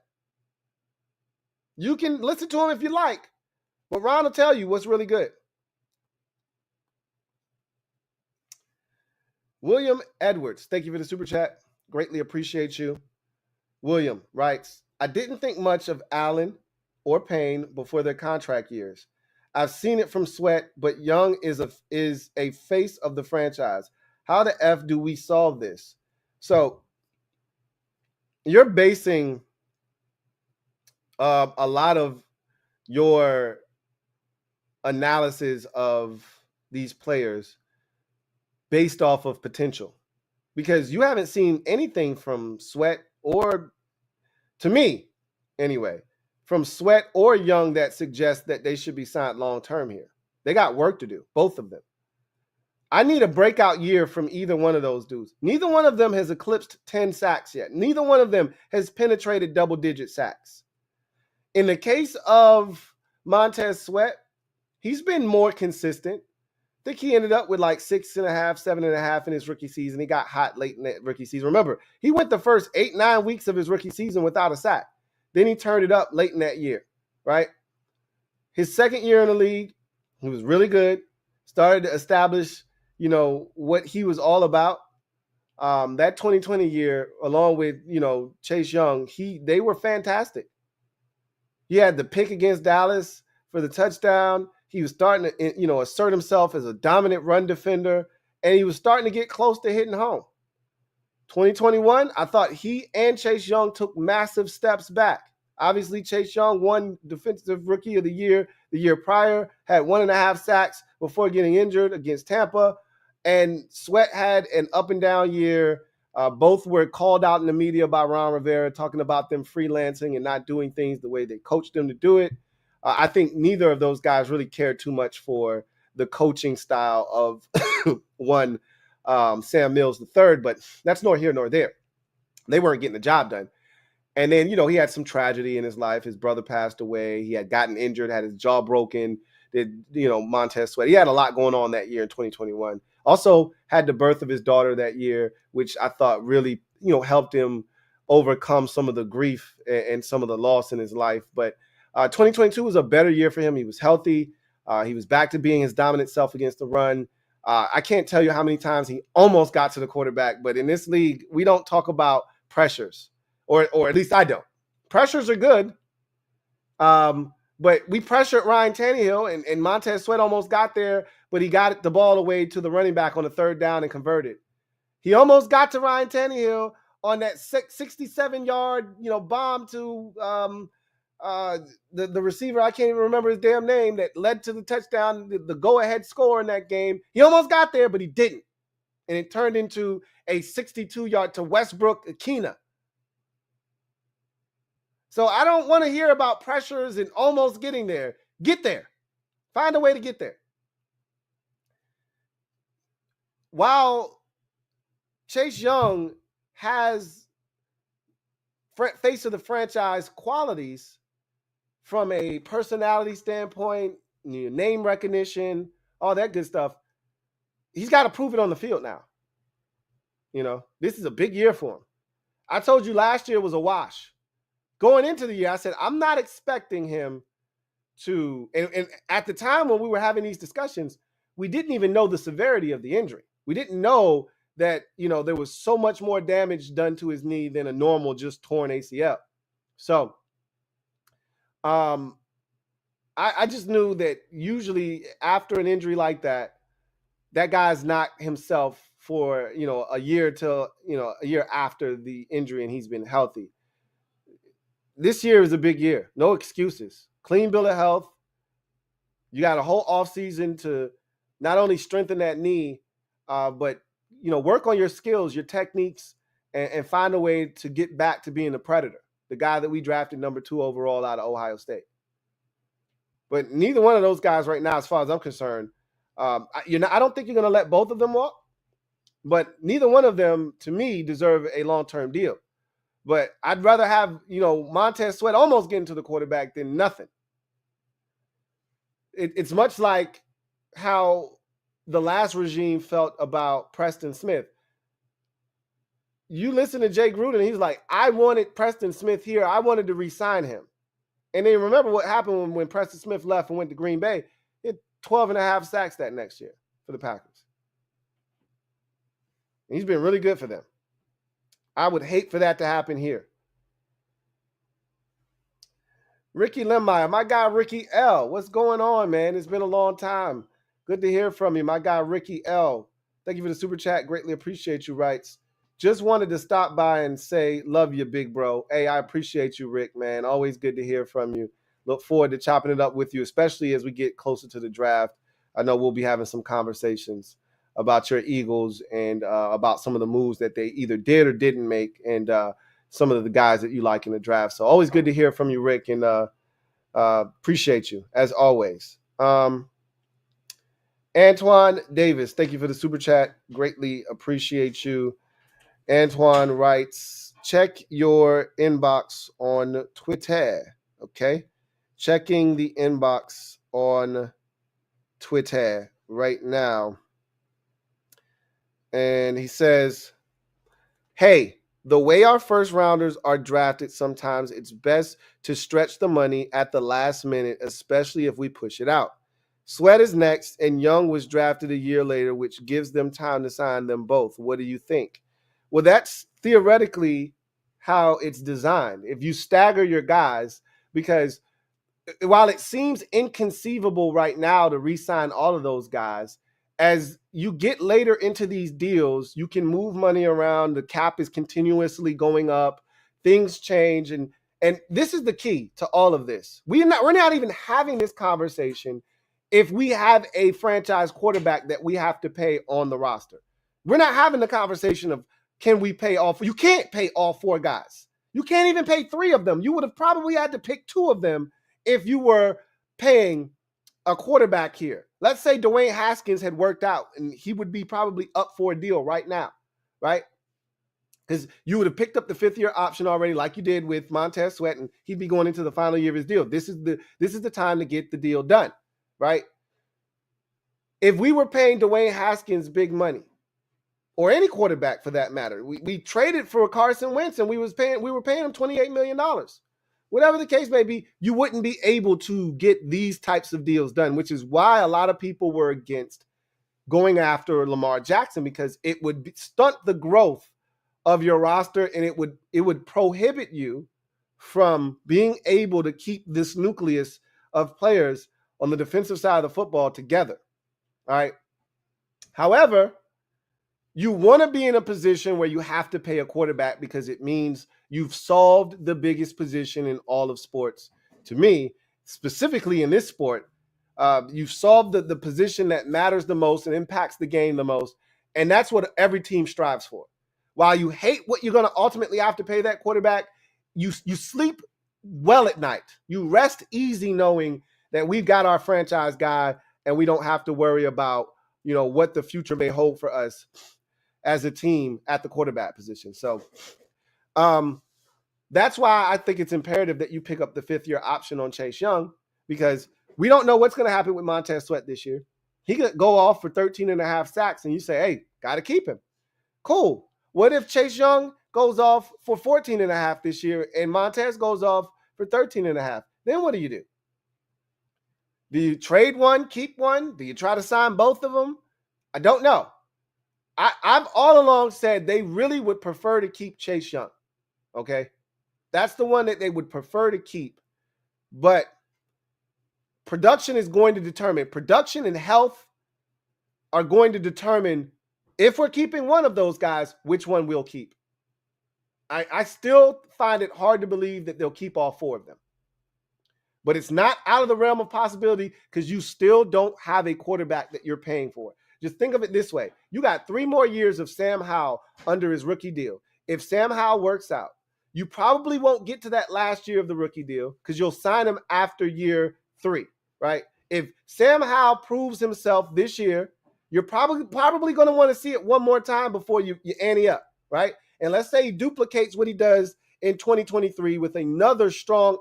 You can listen to him if you like, but Ron will tell you what's really good. William Edwards, thank you for the super chat. Greatly appreciate you. William writes, I didn't think much of Allen or Payne before their contract years. I've seen it from Sweat, but Young is a face of the franchise. How the F do we solve this? So you're basing a lot of your analysis of these players based off of potential, because you haven't seen anything from Sweat or, to me anyway, from Sweat or Young that suggests that they should be signed long-term here. They got work to do, both of them. I need a breakout year from either one of those dudes. Neither one of them has eclipsed 10 sacks yet. Neither one of them has penetrated double-digit sacks. In the case of Montez Sweat, he's been more consistent. I think he ended up with like 6.5, 7.5 in his rookie season. He got hot late in that rookie season. Remember, he went the first 8-9 weeks of his rookie season without a sack. Then he turned it up late in that year, right? His second year in the league, he was really good. Started to establish, what he was all about. That 2020 year, along with, Chase Young, they were fantastic. He had the pick against Dallas for the touchdown. He was starting to, assert himself as a dominant run defender, and he was starting to get close to hitting home. 2021, I thought he and Chase Young took massive steps back. Obviously, Chase Young won Defensive Rookie of the year prior, had 1.5 sacks before getting injured against Tampa, and Sweat had an up and down year. Both were called out in the media by Ron Rivera, talking about them freelancing and not doing things the way they coached them to do it. I think neither of those guys really cared too much for the coaching style of one Sam Mills III, but that's nor here nor there. They weren't getting the job done. And then, he had some tragedy in his life. His brother passed away. He had gotten injured, had his jaw broken, Montez Sweat. He had a lot going on that year in 2021. Also had the birth of his daughter that year, which I thought really, helped him overcome some of the grief and some of the loss in his life. But 2022 was a better year for him. He was healthy. He was back to being his dominant self against the run. I can't tell you how many times he almost got to the quarterback, but in this league, we don't talk about pressures, or at least I don't. Pressures are good, but we pressured Ryan Tannehill, and Montez Sweat almost got there, but he got the ball away to the running back on the third down and converted. He almost got to Ryan Tannehill on that 67-yard, bomb to the receiver. I can't even remember his damn name, that led to the touchdown, the go-ahead score in that game. He almost got there, but he didn't. And it turned into a 62-yard to Westbrook Akina. So I don't want to hear about pressures and almost getting there. Get there. Find a way to get there. While Chase Young has face of the franchise qualities from a personality standpoint, name recognition, all that good stuff, he's got to prove it on the field now. This is a big year for him. I told you last year was a wash. Going into the year, I said, I'm not expecting him to, and at the time when we were having these discussions, we didn't even know the severity of the injury. We didn't know that, there was so much more damage done to his knee than a normal just torn ACL. So I just knew that usually after an injury like that, that guy's not himself for, a year till, a year after the injury and he's been healthy. This year is a big year. No excuses. Clean bill of health. You got a whole offseason to not only strengthen that knee, but, work on your skills, your techniques, and find a way to get back to being a Predator, the guy that we drafted number 2 overall out of Ohio State. But neither one of those guys right now, as far as I'm concerned, I don't think you're going to let both of them walk, but neither one of them, to me, deserve a long-term deal. But I'd rather have, Montez Sweat almost getting to the quarterback than nothing. It's much like how the last regime felt about Preston Smith. You listen to Jay Gruden, he's like, I wanted Preston Smith here. I wanted to re-sign him. And then remember what happened when Preston Smith left and went to Green Bay. He had 12.5 sacks that next year for the Packers. And he's been really good for them. I would hate for that to happen here. Ricky Lemmeyer, my guy Ricky L. What's going on, man? It's been a long time. Good to hear from you, my guy Ricky L. Thank you for the super chat. Greatly appreciate you, writes. Just wanted to stop by and say, love you, big bro. Hey, I appreciate you, Rick, man. Always good to hear from you. Look forward to chopping it up with you, especially as we get closer to the draft. I know we'll be having some conversations. about your Eagles and about some of the moves that they either did or didn't make, and some of the guys that you like in the draft. So always good to hear from you, Rick, and appreciate you as always. Antoine Davis, thank you for the super chat. Greatly appreciate you. Antoine writes, check your inbox on Twitter. Okay. Checking the inbox on Twitter right now. And he says, hey, the way our first rounders are drafted, sometimes it's best to stretch the money at the last minute, especially if we push it out. Sweat is next, and Young was drafted a year later, which gives them time to sign them both. What do you think? Well, that's theoretically how it's designed. If you stagger your guys, because while it seems inconceivable right now to re-sign all of those guys, as you get later into these deals, you can move money around. The cap is continuously going up. Things change, and this is the key to all of this. We're not even having this conversation if we have a franchise quarterback that we have to pay on the roster. We're not having the conversation of can we pay all four. You can't pay all four guys. You can't even pay three of them. You would have probably had to pick two of them if you were paying a quarterback here. Let's say Dwayne Haskins had worked out and he would be probably up for a deal right now, right? Because you would have picked up the fifth-year option already like you did with Montez Sweat, and he'd be going into the final year of his deal. This is the time to get the deal done, right? If we were paying Dwayne Haskins big money, or any quarterback for that matter, we traded for Carson Wentz and we were paying him $28 million. Whatever the case may be, you wouldn't be able to get these types of deals done, which is why a lot of people were against going after Lamar Jackson, because it would stunt the growth of your roster, and it would prohibit you from being able to keep this nucleus of players on the defensive side of the football together. All right. However, you want to be in a position where you have to pay a quarterback because it means you've solved the biggest position in all of sports. To me, specifically in this sport, you've solved the position that matters the most and impacts the game the most. And that's what every team strives for. While you hate what you're going to ultimately have to pay that quarterback, you sleep well at night. You rest easy knowing that we've got our franchise guy and we don't have to worry about, what the future may hold for us as a team at the quarterback position. So that's why I think it's imperative that you pick up the fifth-year option on Chase Young, because we don't know what's going to happen with Montez Sweat this year. He could go off for 13 and a half sacks, and you say, hey, got to keep him. Cool. What if Chase Young goes off for 14 and a half this year and Montez goes off for 13 and a half? Then what do you do? Do you trade one, keep one? Do you try to sign both of them? I don't know. I've all along said they really would prefer to keep Chase Young, okay? That's the one that they would prefer to keep. But production is going to determine. Production and health are going to determine if we're keeping one of those guys, which one we'll keep. I still find it hard to believe that they'll keep all four of them. But it's not out of the realm of possibility because you still don't have a quarterback that you're paying for. Just think of it this way. You got 3 more years of Sam Howell under his rookie deal. If Sam Howell works out, you probably won't get to that last year of the rookie deal because you'll sign him after year 3, right? If Sam Howell proves himself this year, you're probably going to want to see it one more time before you ante up, right? And let's say he duplicates what he does in 2023 with another strong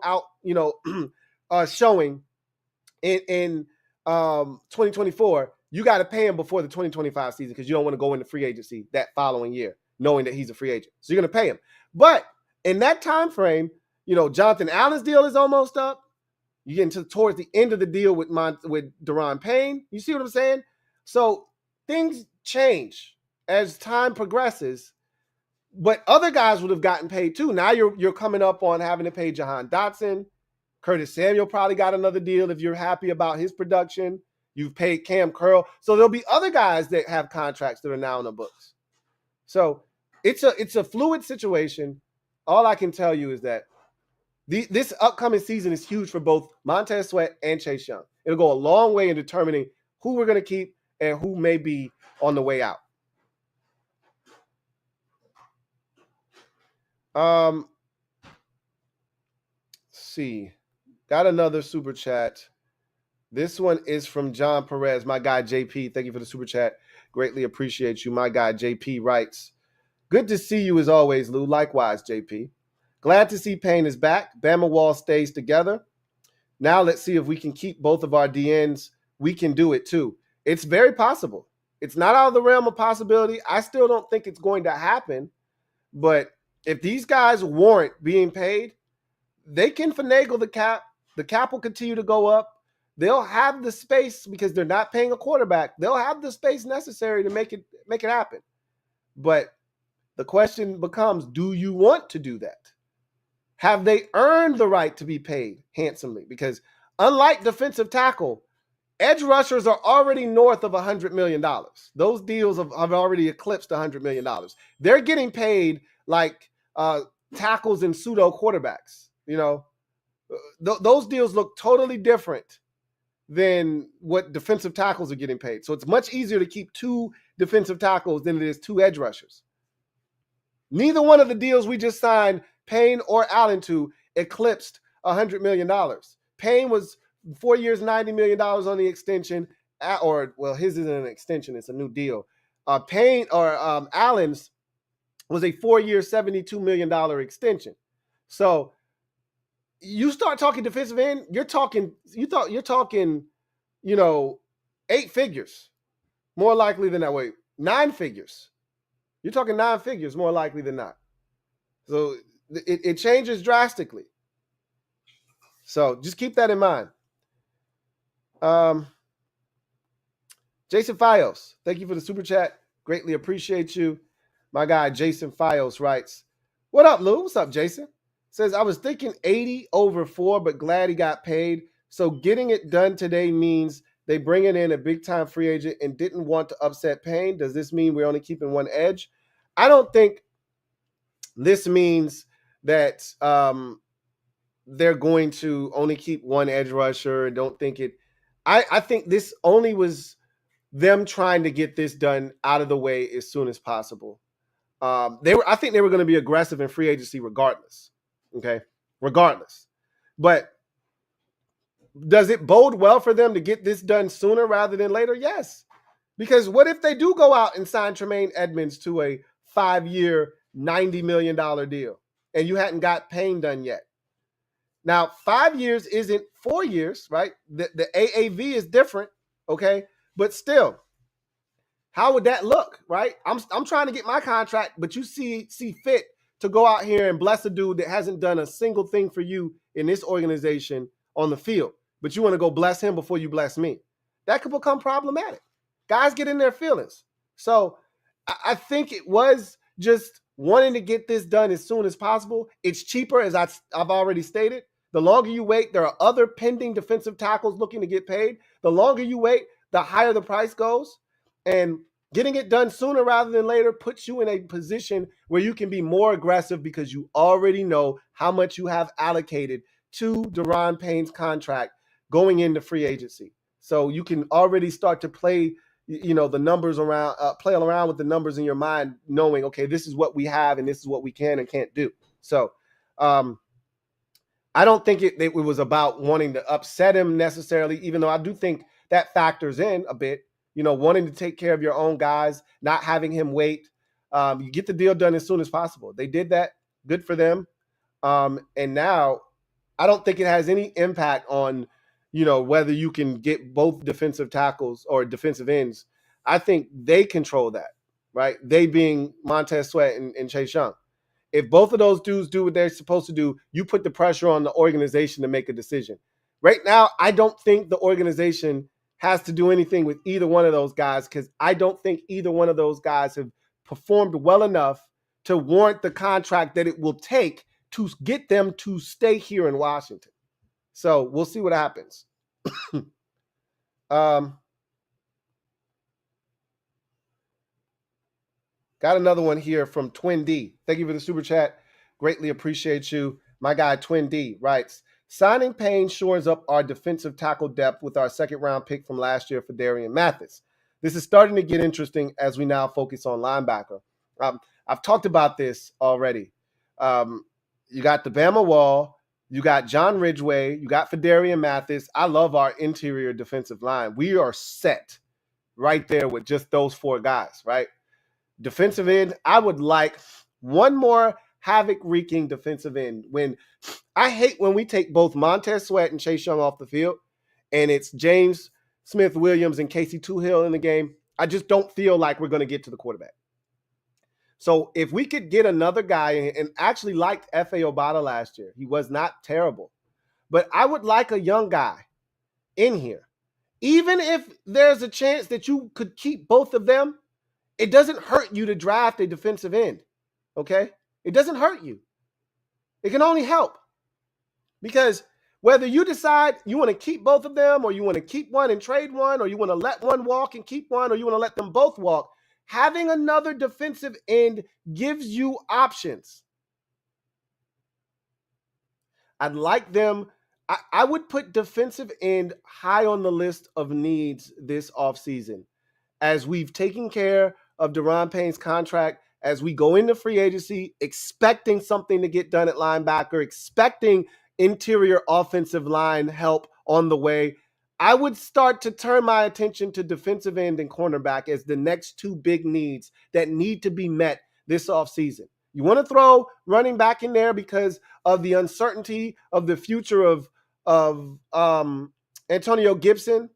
showing in 2024. You got to pay him before the 2025 season because you don't want to go into free agency that following year knowing that he's a free agent. So you're going to pay him. But in that time frame, Jonathan Allen's deal is almost up. You get towards the end of the deal with Da'Ron Payne. You see what I'm saying? So things change as time progresses. But other guys would have gotten paid too. Now you're coming up on having to pay Jahan Dotson. Curtis Samuel probably got another deal if you're happy about his production. You've paid Cam Curl. So there'll be other guys that have contracts that are now in the books. So it's a fluid situation. All I can tell you is that this upcoming season is huge for both Montez Sweat and Chase Young. It'll go a long way in determining who we're going to keep and who may be on the way out. Let's see. Got another super chat. This one is from John Perez, my guy JP. Thank you for the super chat. Greatly appreciate you. My guy JP writes, good to see you as always, Lou. Likewise, JP. Glad to see Payne is back. Bama Wall stays together. Now let's see if we can keep both of our DNs. We can do it too. It's very possible. It's not out of the realm of possibility. I still don't think it's going to happen. But if these guys warrant being paid, they can finagle the cap. The cap will continue to go up. They'll have the space because they're not paying a quarterback. They'll have the space necessary to make it happen. But the question becomes, do you want to do that? Have they earned the right to be paid handsomely? Because unlike defensive tackle, edge rushers are already north of $100 million. Those deals have already eclipsed $100 million. They're getting paid like tackles and pseudo quarterbacks. You know, those deals look totally different than what defensive tackles are getting paid. So it's much easier to keep two defensive tackles than it is two edge rushers. Neither one of the deals we just signed Payne or Allen to eclipsed $100 million. Payne was 4 years, $90 million on the extension, his isn't an extension, it's a new deal. Payne or Allen's was a 4 year, $72 million extension. So you start talking defensive end, you're talking, 8 figures, more likely than that. Wait, 9 figures. You're talking 9 figures, more likely than not. So it changes drastically. So just keep that in mind. Jason Fios, thank you for the super chat. Greatly appreciate you. My guy Jason Fios writes, what up, Lou? What's up, Jason? Says, I was thinking 80 over 4, but glad he got paid. So getting it done today means they bringing in a big-time free agent and didn't want to upset Payne. Does this mean we're only keeping one edge? I don't think this means that they're going to only keep one edge rusher. Don't think it. I think this only was them trying to get this done out of the way as soon as possible. I think they were going to be aggressive in free agency regardless. Okay, regardless. But does it bode well for them to get this done sooner rather than later? Yes. Because what if they do go out and sign Tremaine Edmonds to a 5-year, $90 million deal and you hadn't got Payne done yet? Now, 5 years isn't 4 years, right? The AAV is different, okay? But still, how would that look, right? I'm trying to get my contract, but you see fit to go out here and bless a dude that hasn't done a single thing for you in this organization on the field, but you want to go bless him before you bless me. That could become problematic. Guys get in their feelings. So I think it was just wanting to get this done as soon as possible. It's cheaper, as I've already stated. The longer you wait, there are other pending defensive tackles looking to get paid. The longer you wait, the higher the price goes. And getting it done sooner rather than later puts you in a position where you can be more aggressive because you already know how much you have allocated to Da'Ron Payne's contract going into free agency. So you can already start to play, the numbers around, play around with the numbers in your mind, knowing, okay, this is what we have and this is what we can and can't do. So I don't think it was about wanting to upset him necessarily, even though I do think that factors in a bit, wanting to take care of your own guys, not having him wait. You get the deal done as soon as possible. They did that. Good for them. And now I don't think it has any impact on, whether you can get both defensive tackles or defensive ends. I think they control that, right? They being Montez Sweat and Chase Young. If both of those dudes do what they're supposed to do, you put the pressure on the organization to make a decision. Right now, I don't think the organization has to do anything with either one of those guys because I don't think either one of those guys have performed well enough to warrant the contract that it will take to get them to stay here in Washington. So we'll see what happens. Got another one here from Twin D. Thank you for the super chat. Greatly appreciate you. My guy Twin D writes, signing Payne shores up our defensive tackle depth with our second-round pick from last year for Darian Mathis. This is starting to get interesting as we now focus on linebacker. I've talked about this already. You got the Bama Wall, you got John Ridgeway, you got Fedarian Mathis. I love our interior defensive line. We are set right there with just those 4 guys, right? Defensive end, I would like one more havoc-wreaking defensive end. When I hate when we take both Montez Sweat and Chase Young off the field, and it's James Smith-Williams and Casey Toohill in the game. I just don't feel like we're going to get to the quarterback. So if we could get another guy, and actually liked F.A. Obata last year, he was not terrible. But I would like a young guy in here. Even if there's a chance that you could keep both of them, it doesn't hurt you to draft a defensive end, okay? It doesn't hurt you. It can only help. Because whether you decide you want to keep both of them, or you want to keep one and trade one, or you want to let one walk and keep one, or you want to let them both walk, having another defensive end gives you options. I'd like them. I would put defensive end high on the list of needs this offseason, as we've taken care of Da'Ron Payne's contract, as we go into free agency, expecting something to get done at linebacker, expecting interior offensive line help on the way. I would start to turn my attention to defensive end and cornerback as the next 2 big needs that need to be met this offseason. You want to throw running back in there because of the uncertainty of the future of Antonio Gibson,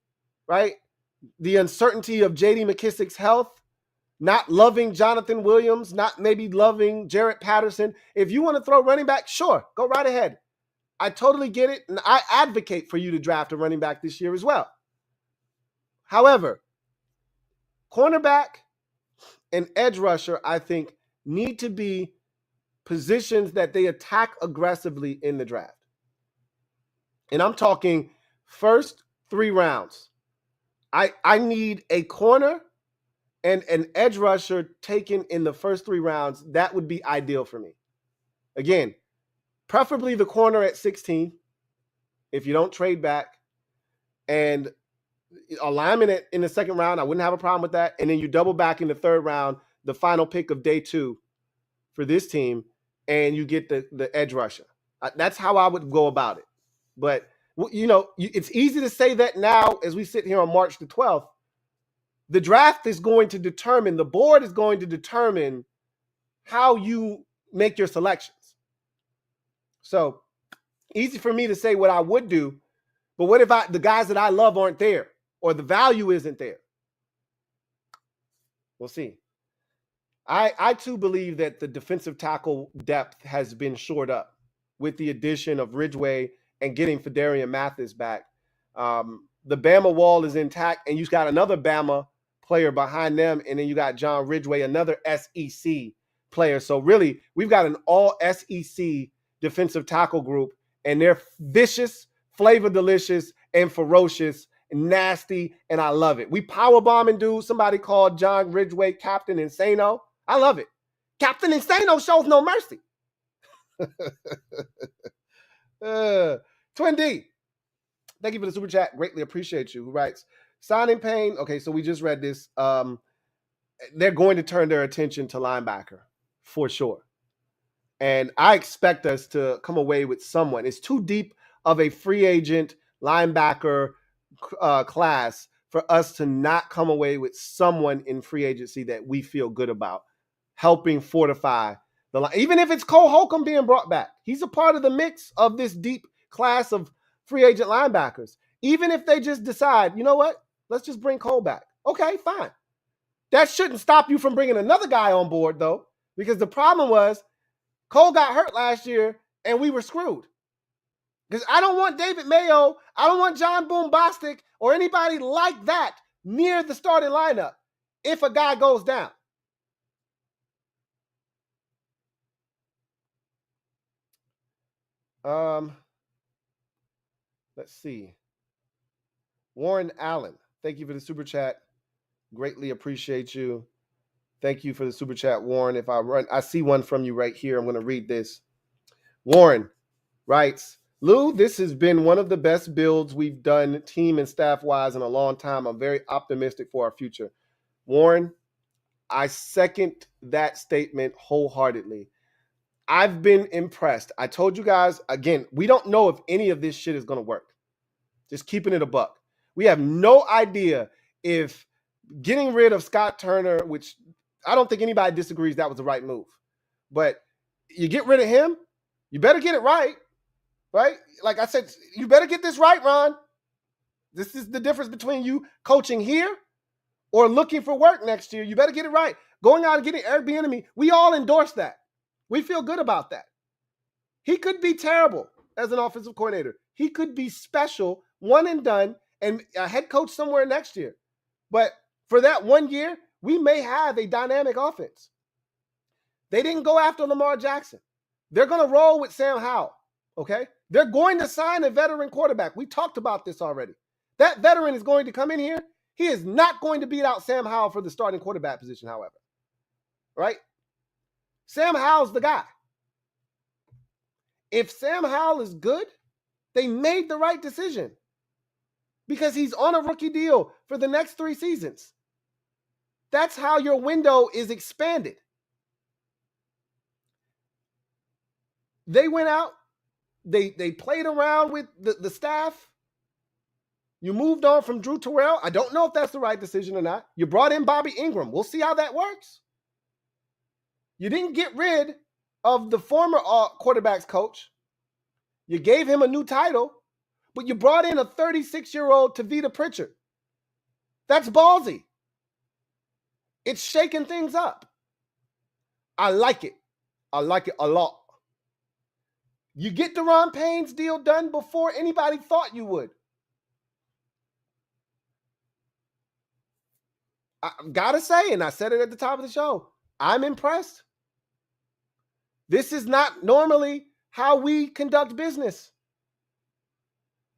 right? The uncertainty of J.D. McKissick's health, not loving Jonathan Williams, not maybe loving Jarrett Patterson. If you want to throw running back, sure, go right ahead. I totally get it, and I advocate for you to draft a running back this year as well. However, cornerback and edge rusher, I think, need to be positions that they attack aggressively in the draft. And I'm talking first 3 rounds. I need a corner and an edge rusher taken in the first 3 rounds. That would be ideal for me. Again, preferably the corner at 16 if you don't trade back. And a lineman in the second round, I wouldn't have a problem with that. And then you double back in the 3rd round, the final pick of day 2 for this team, and you get the edge rusher. That's how I would go about it. But, you know, it's easy to say that now as we sit here on March the 12th. The draft is going to determine, the board is going to determine how you make your selections. So easy for me to say what I would do, but what if the guys that I love aren't there, or the value isn't there? We'll see. I too believe that the defensive tackle depth has been shored up with the addition of Ridgeway and getting Fedarian Mathis back. The Bama Wall is intact, and you've got another Bama player behind them, and then you got John Ridgeway, another SEC player. So really, we've got an all SEC defensive tackle group, and they're vicious, flavor delicious, and ferocious, and nasty, and I love it. We power bombing dudes. Somebody called John Ridgeway Captain Insano. I love it. Captain Insano shows no mercy. Twin D, thank you for the super chat. Greatly appreciate you. Who writes, signing Payne. Okay, so we just read this. They're going to turn their attention to linebacker for sure. And I expect us to come away with someone. It's too deep of a free agent linebacker class for us to not come away with someone in free agency that we feel good about, helping fortify the line. Even if it's Cole Holcomb being brought back, he's a part of the mix of this deep class of free agent linebackers. Even if they just decide, you know what, let's just bring Cole back. Okay, fine. That shouldn't stop you from bringing another guy on board, though, because the problem was Cole got hurt last year and we were screwed. Because I don't want David Mayo, I don't want John Boom Bostic or anybody like that near the starting lineup if a guy goes down. Let's see. Warren Allen, thank you for the super chat. Greatly appreciate you. Thank you for the super chat, Warren. If I see one from you right here. I'm going to read this. Warren writes, Lou, this has been one of the best builds we've done team and staff-wise in a long time. I'm very optimistic for our future. Warren, I second that statement wholeheartedly. I've been impressed. I told you guys, again, we don't know if any of this shit is going to work. Just keeping it a buck. We have no idea if getting rid of Scott Turner, which I don't think anybody disagrees that was the right move. But you get rid of him, you better get it right, right? Like I said, you better get this right, Ron. This is the difference between you coaching here or looking for work next year. You better get it right. Going out and getting Eric Bieniemy, we all endorse that. We feel good about that. He could be terrible as an offensive coordinator. He could be special, one and done, and a head coach somewhere next year. But for that 1 year, we may have a dynamic offense. They didn't go after Lamar Jackson. They're going to roll with Sam Howell, okay? They're going to sign a veteran quarterback. We talked about this already. That veteran is going to come in here. He is not going to beat out Sam Howell for the starting quarterback position, however, right? Sam Howell's the guy. If Sam Howell is good, they made the right decision because he's on a rookie deal for the next 3 seasons. That's how your window is expanded. They went out, they played around with the staff. You moved on from Drew Terrell. I don't know if that's the right decision or not. You brought in Bobby Ingram. We'll see how that works. You didn't get rid of the former quarterback's coach. You gave him a new title, but you brought in a 36-year-old Tavita Pritchard. That's ballsy. It's shaking things up. I like it. I like it a lot. You get Da'Ron Payne's deal done before anybody thought you would. I gotta say, and I said it at the top of the show, I'm impressed. This is not normally how we conduct business.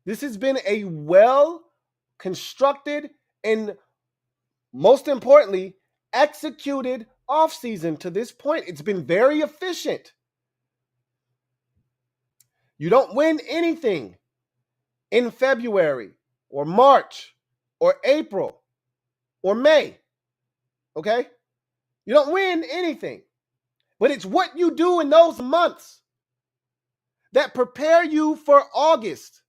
This has been a well-constructed and, most importantly, executed offseason to this point. It's been very efficient. You don't win anything in February or March or April or May, okay? You don't win anything. But it's what you do in those months that prepare you for August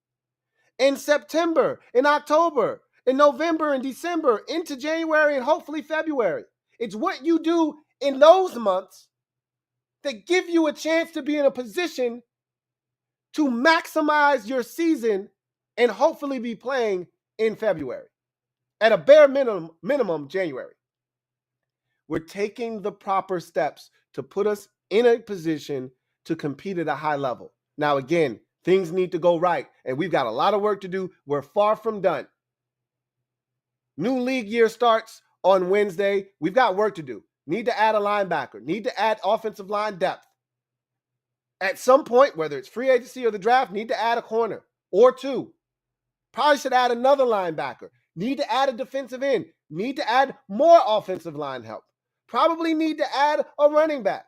and September and October and November and December into January and hopefully February. It's what you do in those months that give you a chance to be in a position to maximize your season and hopefully be playing in February. At a bare minimum January. We're taking the proper steps to put us in a position to compete at a high level. Now, again, things need to go right, and we've got a lot of work to do. We're far from done. New league year starts on Wednesday. We've got work to do. Need to add a linebacker. Need to add offensive line depth. At some point, whether it's free agency or the draft, need to add a corner or 2. Probably should add another linebacker. Need to add a defensive end. Need to add more offensive line help. Probably need to add a running back.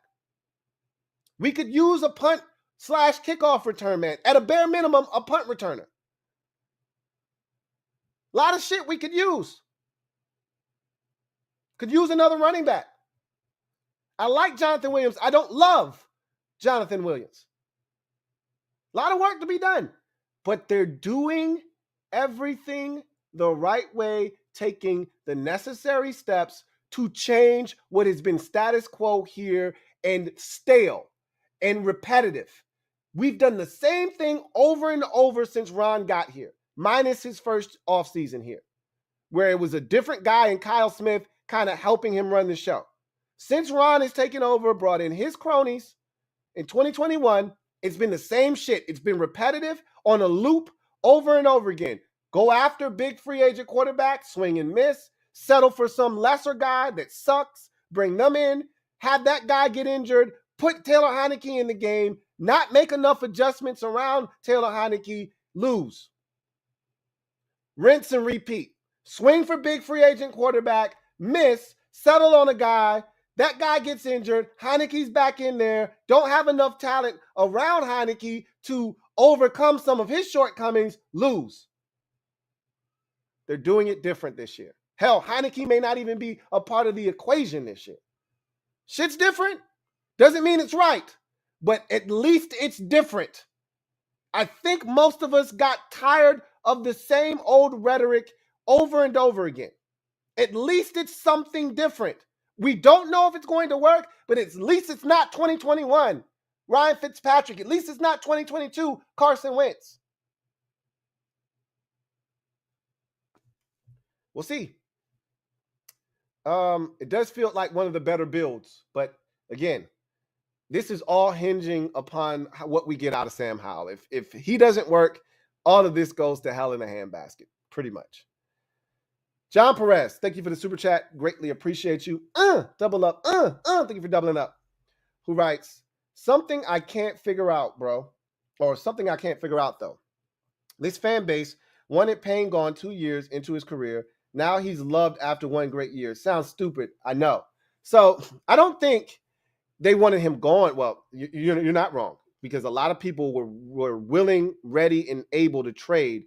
We could use a punt/kickoff return man. At a bare minimum, a punt returner. A lot of shit we could use. Could use another running back. I like Jonathan Williams. I don't love Jonathan Williams. A lot of work to be done. But they're doing everything the right way, taking the necessary steps to change what has been status quo here and stale and repetitive. We've done the same thing over and over since Ron got here, minus his first offseason here, where it was a different guy and Kyle Smith kind of helping him run the show. Since Ron has taken over, brought in his cronies in 2021, it's been the same shit. It's been repetitive on a loop over and over again. Go after big free agent quarterback, swing and miss, settle for some lesser guy that sucks, bring them in, have that guy get injured, put Taylor Heinicke in the game, not make enough adjustments around Taylor Heinicke, lose. Rinse and repeat. Swing for big free agent quarterback, miss, settle on a guy, that guy gets injured, Heinicke's back in there, don't have enough talent around Heinicke to overcome some of his shortcomings, lose. They're doing it different this year. Hell, Heineke may not even be a part of the equation this year. Shit's different. Doesn't mean it's right, but at least it's different. I think most of us got tired of the same old rhetoric over and over again. At least it's something different. We don't know if it's going to work, but at least it's not 2021 Ryan Fitzpatrick. At least it's not 2022 Carson Wentz. We'll see. It does feel like one of the better builds, but again, this is all hinging upon what we get out of Sam Howell. If he doesn't work, all of this goes to hell in a handbasket, pretty much. John Perez, thank you for the super chat. Greatly appreciate you. Double up. Thank you for doubling up. Who writes, something I can't figure out, bro. Or something I can't figure out, though. This fan base wanted Payne gone 2 years into his career. Now he's loved after 1 great year. Sounds stupid, I know. So I don't think they wanted him gone. Well, you're not wrong, because a lot of people were willing, ready, and able to trade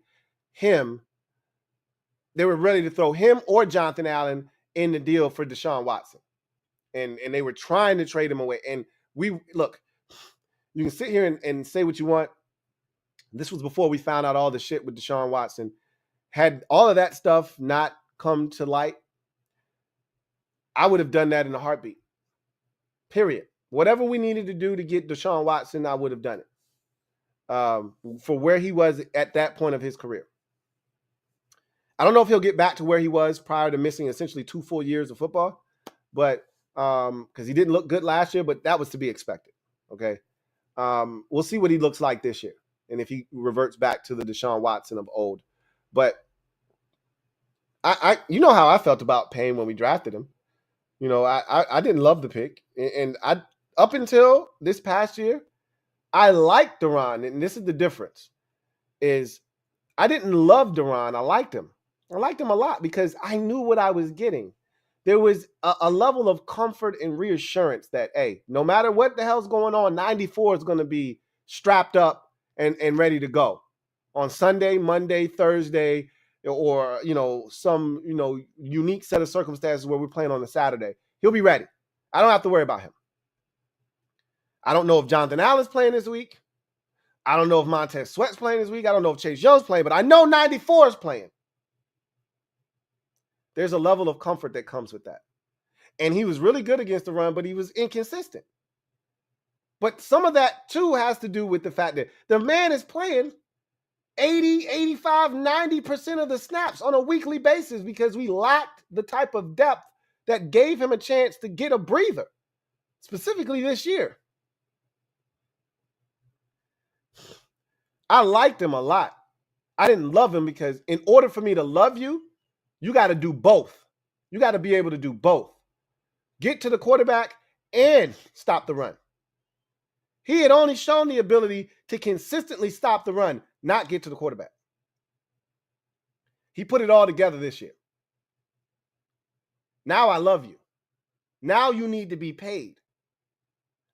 him. They were ready to throw him or Jonathan Allen in the deal for Deshaun Watson. And they were trying to trade him away. And look, you can sit here and say what you want. This was before we found out all the shit with Deshaun Watson. Had all of that stuff not come to light, I would have done that in a heartbeat. Period. Whatever we needed to do to get Deshaun Watson, I would have done it. For where he was at that point of his career. I don't know if he'll get back to where he was prior to missing essentially 2 full years of football, but because he didn't look good last year, but that was to be expected. Okay. We'll see what he looks like this year and if he reverts back to the Deshaun Watson of old. But I you know how I felt about Payne when we drafted him. You know, I didn't love the pick. And I up until this past year, I liked Da'Ron. And this is the difference, is I didn't love Da'Ron. I liked him. I liked him a lot because I knew what I was getting. There was a level of comfort and reassurance that, hey, no matter what the hell's going on, 94 is going to be strapped up and ready to go on Sunday, Monday, Thursday, or, some, unique set of circumstances where we're playing on a Saturday. He'll be ready. I don't have to worry about him. I don't know if Jonathan Allen's playing this week. I don't know if Montez Sweat's playing this week. I don't know if Chase Young's playing, but I know 94 is playing. There's a level of comfort that comes with that. And he was really good against the run, but he was inconsistent. But some of that, too, has to do with the fact that the man is playing 80, 85, 90% of the snaps on a weekly basis because we lacked the type of depth that gave him a chance to get a breather, specifically this year. I liked him a lot. I didn't love him because in order for me to love you, you got to do both. You got to be able to do both. Get to the quarterback and stop the run. He had only shown the ability to consistently stop the run, not get to the quarterback. He put it all together this year. Now I love you. Now you need to be paid.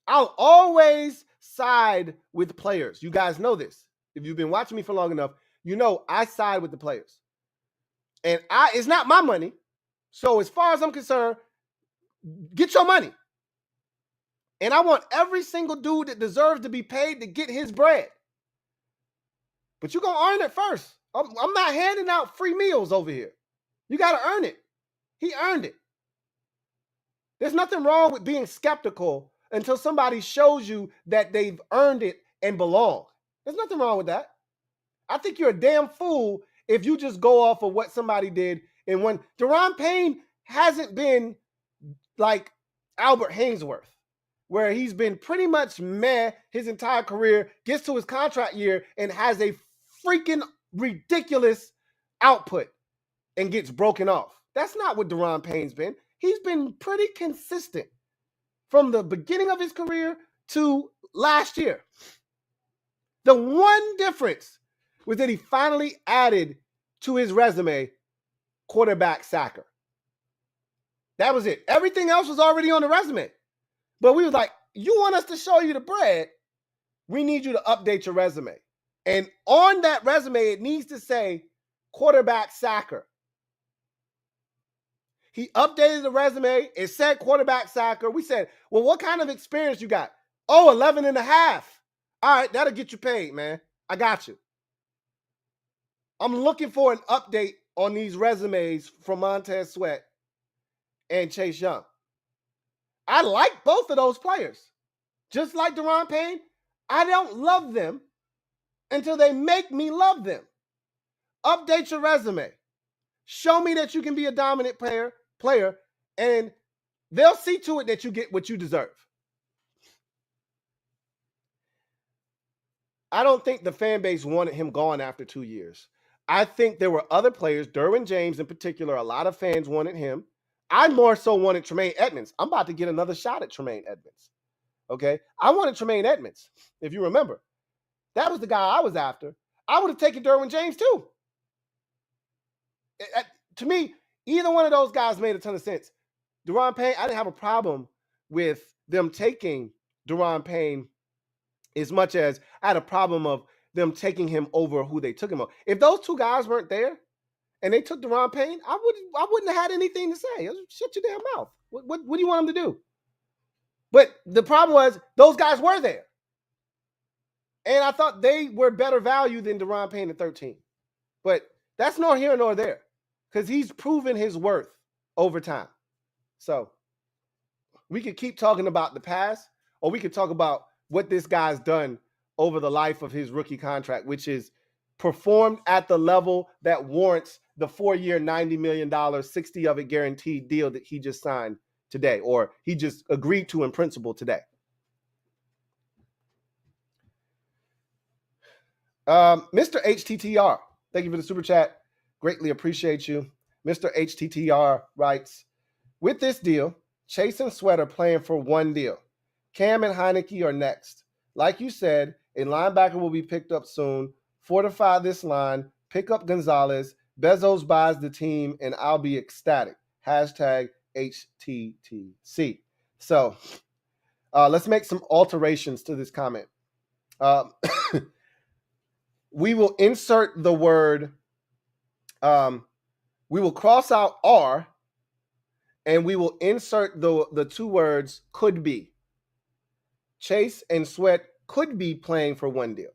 I'll always side with players. You guys know this. If you've been watching me for long enough, you know I side with the players. And it's not my money. So as far as I'm concerned, get your money. And I want every single dude that deserves to be paid to get his bread. But you're going to earn it first. I'm not handing out free meals over here. You got to earn it. He earned it. There's nothing wrong with being skeptical until somebody shows you that they've earned it and belong. There's nothing wrong with that. I think you're a damn fool if you just go off of what somebody did. And when Da'Ron Payne hasn't been like Albert Hainsworth, where he's been pretty much meh his entire career, gets to his contract year and has a freaking ridiculous output and gets broken off. That's not what Da'Ron Payne's been. He's been pretty consistent from the beginning of his career to last year. The one difference was that he finally added to his resume quarterback sacker. That was it. Everything else was already on the resume. But we was like, you want us to show you the bread? We need you to update your resume. And on that resume, it needs to say quarterback sacker. He updated the resume. It said quarterback sacker. We said, well, what kind of experience you got? Oh, 11 and a half. All right, that'll get you paid, man. I got you. I'm looking for an update on these resumes from Montez Sweat and Chase Young. I like both of those players. Just like Da'Ron Payne, I don't love them until they make me love them. Update your resume. Show me that you can be a dominant player, and they'll see to it that you get what you deserve. I don't think the fan base wanted him gone after 2 years. I think there were other players, Derwin James in particular, a lot of fans wanted him. I more so wanted Tremaine Edmonds. I'm about to get another shot at Tremaine Edmonds. Okay? I wanted Tremaine Edmonds, if you remember. That was the guy I was after. I would have taken Derwin James too. To me, either one of those guys made a ton of sense. Da'Ron Payne, I didn't have a problem with them taking Da'Ron Payne as much as I had a problem of them taking him over who they took him over. If those two guys weren't there and they took Da'Ron Payne, I wouldn't have had anything to say. Shut your damn mouth. What do you want them to do? But the problem was those guys were there. And I thought they were better value than Da'Ron Payne at 13. But that's nor here nor there because he's proven his worth over time. So we could keep talking about the past, or we could talk about what this guy's done over the life of his rookie contract, which is performed at the level that warrants the 4-year, $90 million, 60 of it guaranteed deal that he just signed today, or he just agreed to in principle today. Mr. HTTR, thank you for the super chat. Greatly appreciate you. Mr. HTTR writes, with this deal, Chase and Sweat are playing for one deal. Cam and Heineke are next. Like you said, a linebacker will be picked up soon. Fortify this line. Pick up Gonzalez. Bezos buys the team, and I'll be ecstatic. Hashtag HTTC. So let's make some alterations to this comment. We will insert the word, we will cross out R, and we will insert the two words could be. Chase and Sweat could be playing for one deal.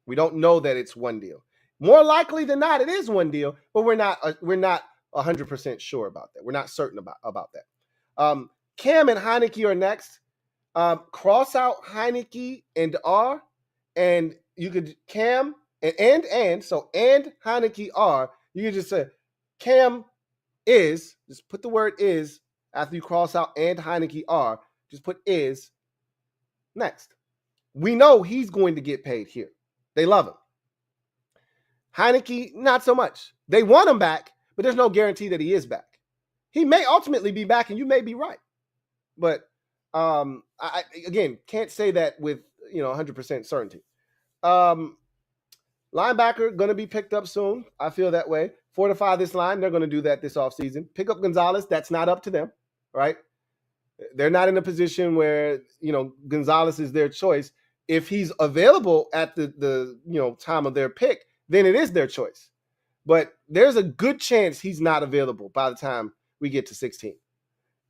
We don't know that it's one deal. More likely than not, it is one deal, but we're not 100% sure about that. We're not certain about that. Cam and Heineke are next. Cross out Heineke and R, and you could Cam and so and Heineke are. You could just say Cam is. Just put the word is after you cross out and Heineke are. Just put is next. We know he's going to get paid here. They love him. Heineke, not so much. They want him back, but there's no guarantee that he is back. He may ultimately be back, and you may be right. But I again can't say that with 100% certainty. Linebacker going to be picked up soon. I feel that way. Fortify this line. They're going to do that this offseason. Pick up Gonzalez. That's not up to them, right? They're not in a position where Gonzalez is their choice. If he's available at the time of their pick, then it is their choice. But there's a good chance he's not available by the time we get to 16.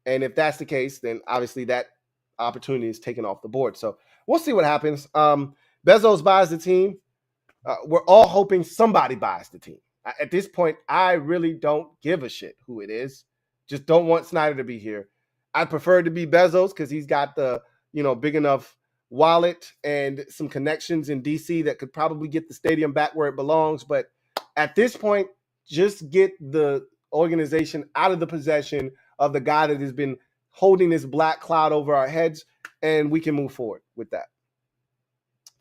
And if that's the case, then obviously that opportunity is taken off the board. So we'll see what happens. Bezos buys the team. We're all hoping somebody buys the team. At this point, I really don't give a shit who it is. Just don't want Snyder to be here. I'd prefer it to be Bezos because he's got the big enough wallet and some connections in DC that could probably get the stadium back where it belongs. But at this point, just get the organization out of the possession of the guy that has been holding this black cloud over our heads, and we can move forward with that.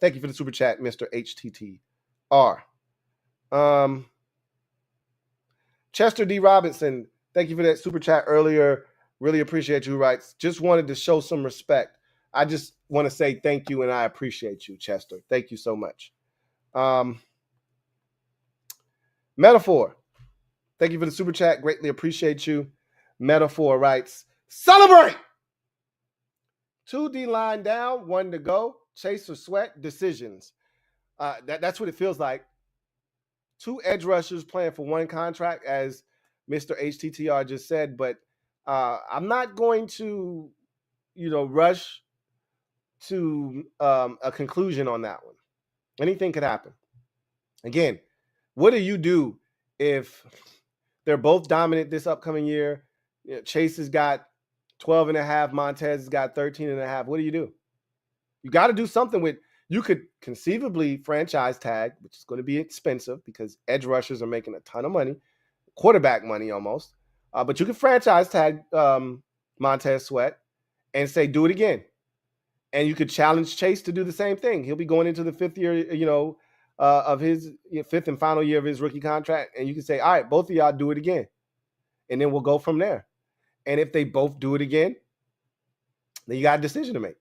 Thank you for the super chat, Mr. HTTR. Chester D. Robinson, thank you for that super chat earlier. Really appreciate you, writes. Just wanted to show some respect. I just want to say thank you, and I appreciate you, Chester. Thank you so much. Metaphor, thank you for the super chat. Greatly appreciate you. Metaphor writes, celebrate! 2 D-line down, 1 to go. Chase or Sweat, decisions. That's what it feels like. 2 edge rushers playing for 1 contract, as Mr. HTTR just said, but I'm not going to, rush to a conclusion on that one. Anything could happen. Again, what do you do if they're both dominant this upcoming year? Chase has got 12 and a half. Montez has got 13 and a half. What do? You got to do something with, you could conceivably franchise tag, which is going to be expensive because edge rushers are making a ton of money, quarterback money almost. But you could franchise tag Montez Sweat and say, do it again. And you could challenge Chase to do the same thing. He'll be going into the fifth year, of his fifth and final year of his rookie contract. And you can say, all right, both of y'all do it again. And then we'll go from there. And if they both do it again, then you got a decision to make.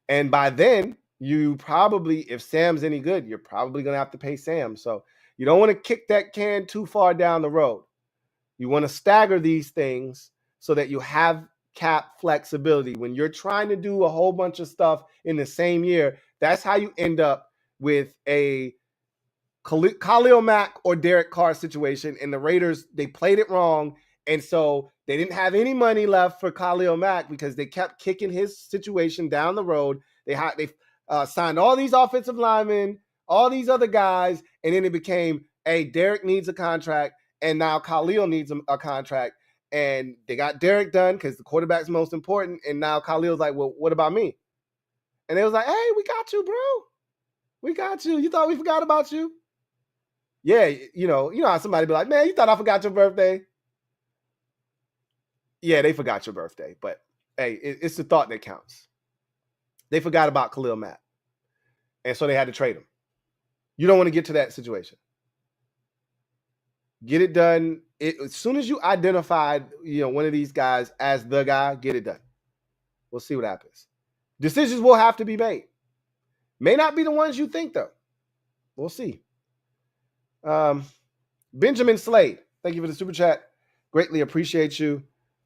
And by then, you probably, if Sam's any good, you're probably going to have to pay Sam. So you don't want to kick that can too far down the road. You want to stagger these things so that you have cap flexibility. When you're trying to do a whole bunch of stuff in the same year, that's how you end up with a Khalil Mack or Derek Carr situation. And the Raiders, they played it wrong. And so they didn't have any money left for Khalil Mack because they kept kicking his situation down the road. They signed all these offensive linemen, all these other guys, and then it became, hey, Derek needs a contract, and now Khalil needs a contract. And they got Derek done because the quarterback's most important. And now Khalil's like, well, what about me? And they was like, hey, we got you, bro. We got you. You thought we forgot about you? Yeah, you know how somebody be like, man, you thought I forgot your birthday? Yeah, they forgot your birthday. But, hey, it's the thought that counts. They forgot about Khalil Mack. And so they had to trade him. You don't want to get to that situation. Get it done. As soon as you identified, one of these guys as the guy, get it done. We'll see what happens. Decisions will have to be made. May not be the ones you think, though. We'll see. Benjamin Slade, thank you for the super chat. Greatly appreciate you.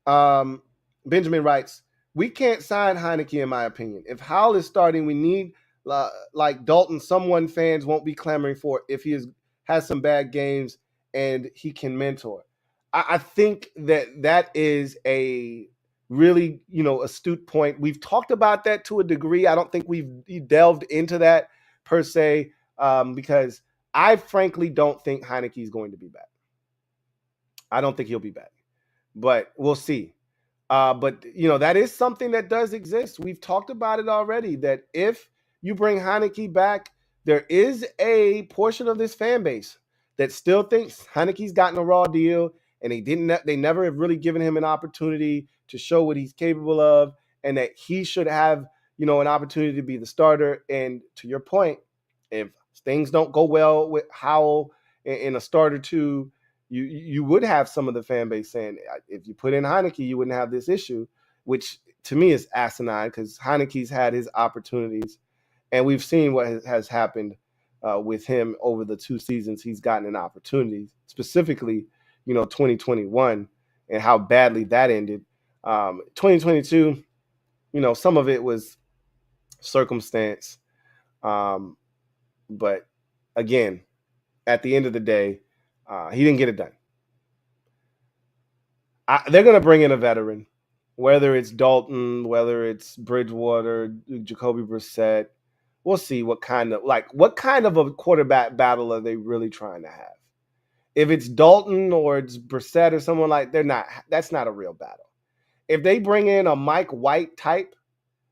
Benjamin writes, we can't sign Heineke, in my opinion. If Howell is starting, we need, like Dalton, someone fans won't be clamoring for if he has some bad games and he can mentor. I think that is a really, astute point. We've talked about that to a degree. I don't think we've delved into that per se, because I frankly don't think Heineke is going to be back. I don't think he'll be back, but we'll see. But that is something that does exist. We've talked about it already, that if you bring Heineke back, there is a portion of this fan base that still thinks Heineke's gotten a raw deal, and they never have really given him an opportunity to show what he's capable of, and that he should have, an opportunity to be the starter. And to your point, if things don't go well with Howell in a start or two, you would have some of the fan base saying, if you put in Heineke, you wouldn't have this issue, which to me is asinine because Heineke's had his opportunities, and we've seen what has happened with him over the 2 seasons he's gotten an opportunity, specifically, 2021 and how badly that ended. 2022, some of it was circumstance. But again, at the end of the day, he didn't get it done. They're going to bring in a veteran, whether it's Dalton, whether it's Bridgewater, Jacoby Brissett. We'll see what kind of a quarterback battle are they really trying to have. If it's Dalton or it's Brissett or someone like, that's not a real battle. If they bring in a Mike White type,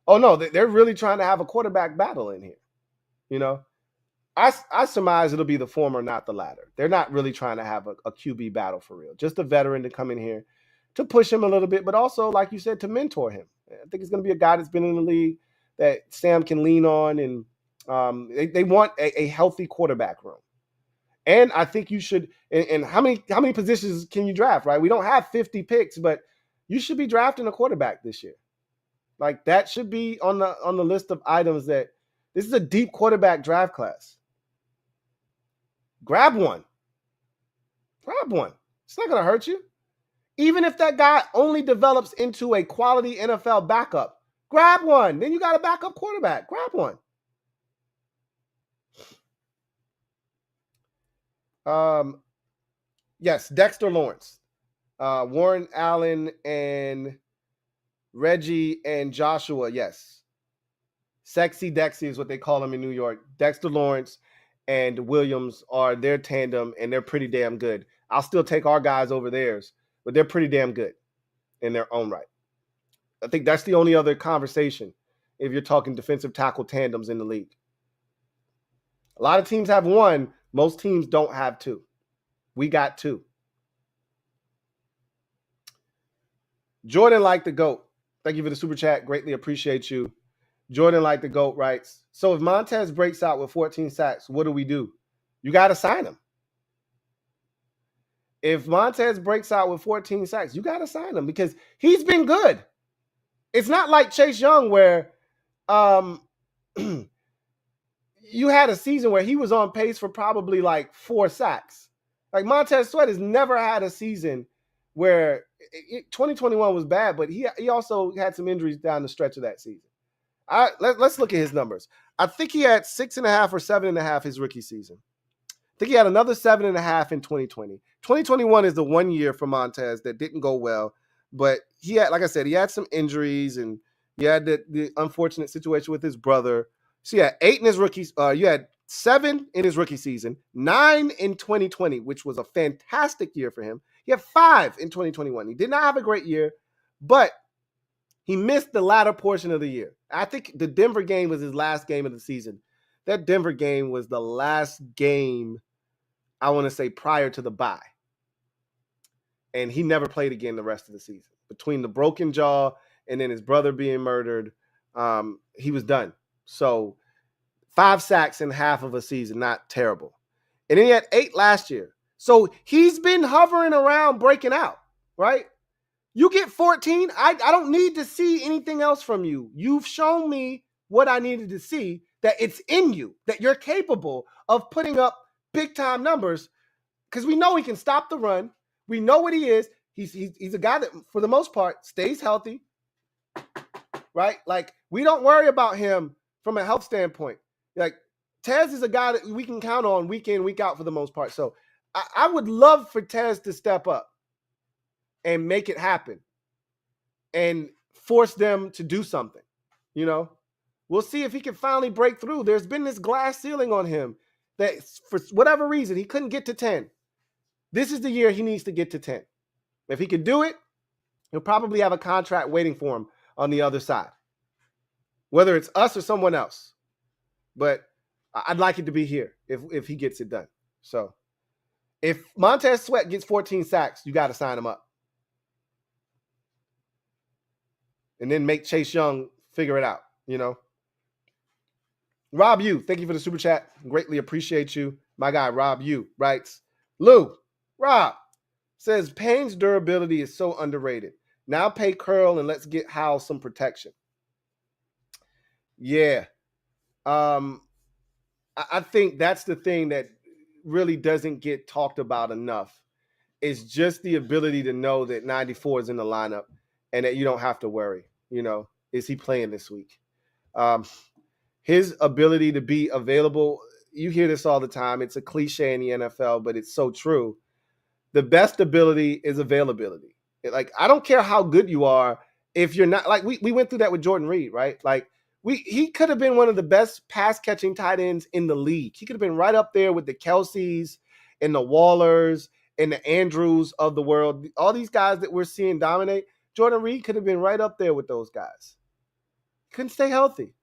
oh no, they're really trying to have a quarterback battle in here. I surmise it'll be the former, not the latter. They're not really trying to have a QB battle for real. Just a veteran to come in here to push him a little bit, but also, like you said, to mentor him. I think it's going to be a guy that's been in the league that Sam can lean on, and they want a healthy quarterback room. And I think you should. And how many positions can you draft? Right? We don't have 50 picks, but you should be drafting a quarterback this year. Like that should be on the list of items that this is a deep quarterback draft class. Grab one. It's not going to hurt you. Even if that guy only develops into a quality NFL backup, grab one. Then you got a backup quarterback. Grab one. Yes, Dexter Lawrence. Warren Allen and Reggie and Joshua, yes. Sexy Dexy is what they call him in New York. Dexter Lawrence and Williams are their tandem, and they're pretty damn good. I'll still take our guys over theirs, but they're pretty damn good in their own right. I think that's the only other conversation if you're talking defensive tackle tandems in the league. A lot of teams have one. Most teams don't have two. We got two. Jordan like the GOAT. Thank you for the super chat. Greatly appreciate you. Jordan like the GOAT writes, so if Montez breaks out with 14 sacks, what do? You got to sign him. If Montez breaks out with 14 sacks, you got to sign him because he's been good. It's not like Chase Young where you had a season where he was on pace for probably like 4 sacks. Like Montez Sweat has never had a season where 2021 was bad, but he also had some injuries down the stretch of that season. Let's look at his numbers. I think he had 6.5 or 7.5 his rookie season. I think he had another 7.5 in 2020. 2021 is the 1 year for Montez that didn't go well, but he had, like I said, he had some injuries and he had the unfortunate situation with his brother. So he had 8 in his rookie. You had 7 in his rookie season, 9 in 2020, which was a fantastic year for him. He had 5 in 2021. He did not have a great year, but he missed the latter portion of the year. I think the Denver game was his last game of the season. That Denver game was the last game, I want to say, prior to the bye. And he never played again the rest of the season. Between the broken jaw and then his brother being murdered, he was done. So 5 sacks in half of a season, not terrible. And then he had 8 last year. So he's been hovering around breaking out, right? You get 14, I don't need to see anything else from you. You've shown me what I needed to see, that it's in you, that you're capable of putting up big-time numbers because we know he can stop the run. We know what he is. He's a guy that, for the most part, stays healthy, right? Like, we don't worry about him from a health standpoint. Like, Tez is a guy that we can count on week in, week out for the most part. So I would love for Tez to step up and make it happen and force them to do something, you know? We'll see if he can finally break through. There's been this glass ceiling on him that for whatever reason, he couldn't get to 10. This is the year he needs to get to 10. If he can do it, he'll probably have a contract waiting for him on the other side, whether it's us or someone else. But I'd like it to be here if he gets it done. So if Montez Sweat gets 14 sacks, you got to sign him up. And then make Chase Young figure it out, you know? Rob Yu, thank you for the super chat. Greatly appreciate you. My guy, Rob Yu, writes, Rob says, Payne's durability is so underrated. Now pay Curl and let's get Howell some protection. Yeah. I think that's the thing that really doesn't get talked about enough. Is just the ability to know that 94 is in the lineup and that you don't have to worry, you know, is he playing this week? His ability to be available, you hear this all the time. It's a cliche in the NFL, but it's so true. The best ability is availability. Like, I don't care how good you are if you're not, like we went through that with Jordan Reed, right? Like he could have been one of the best pass catching tight ends in the league. He could have been right up there with the Kelseys and the Wallers and the Andrews of the world. All these guys that we're seeing dominate, Jordan Reed could have been right up there with those guys. Couldn't stay healthy,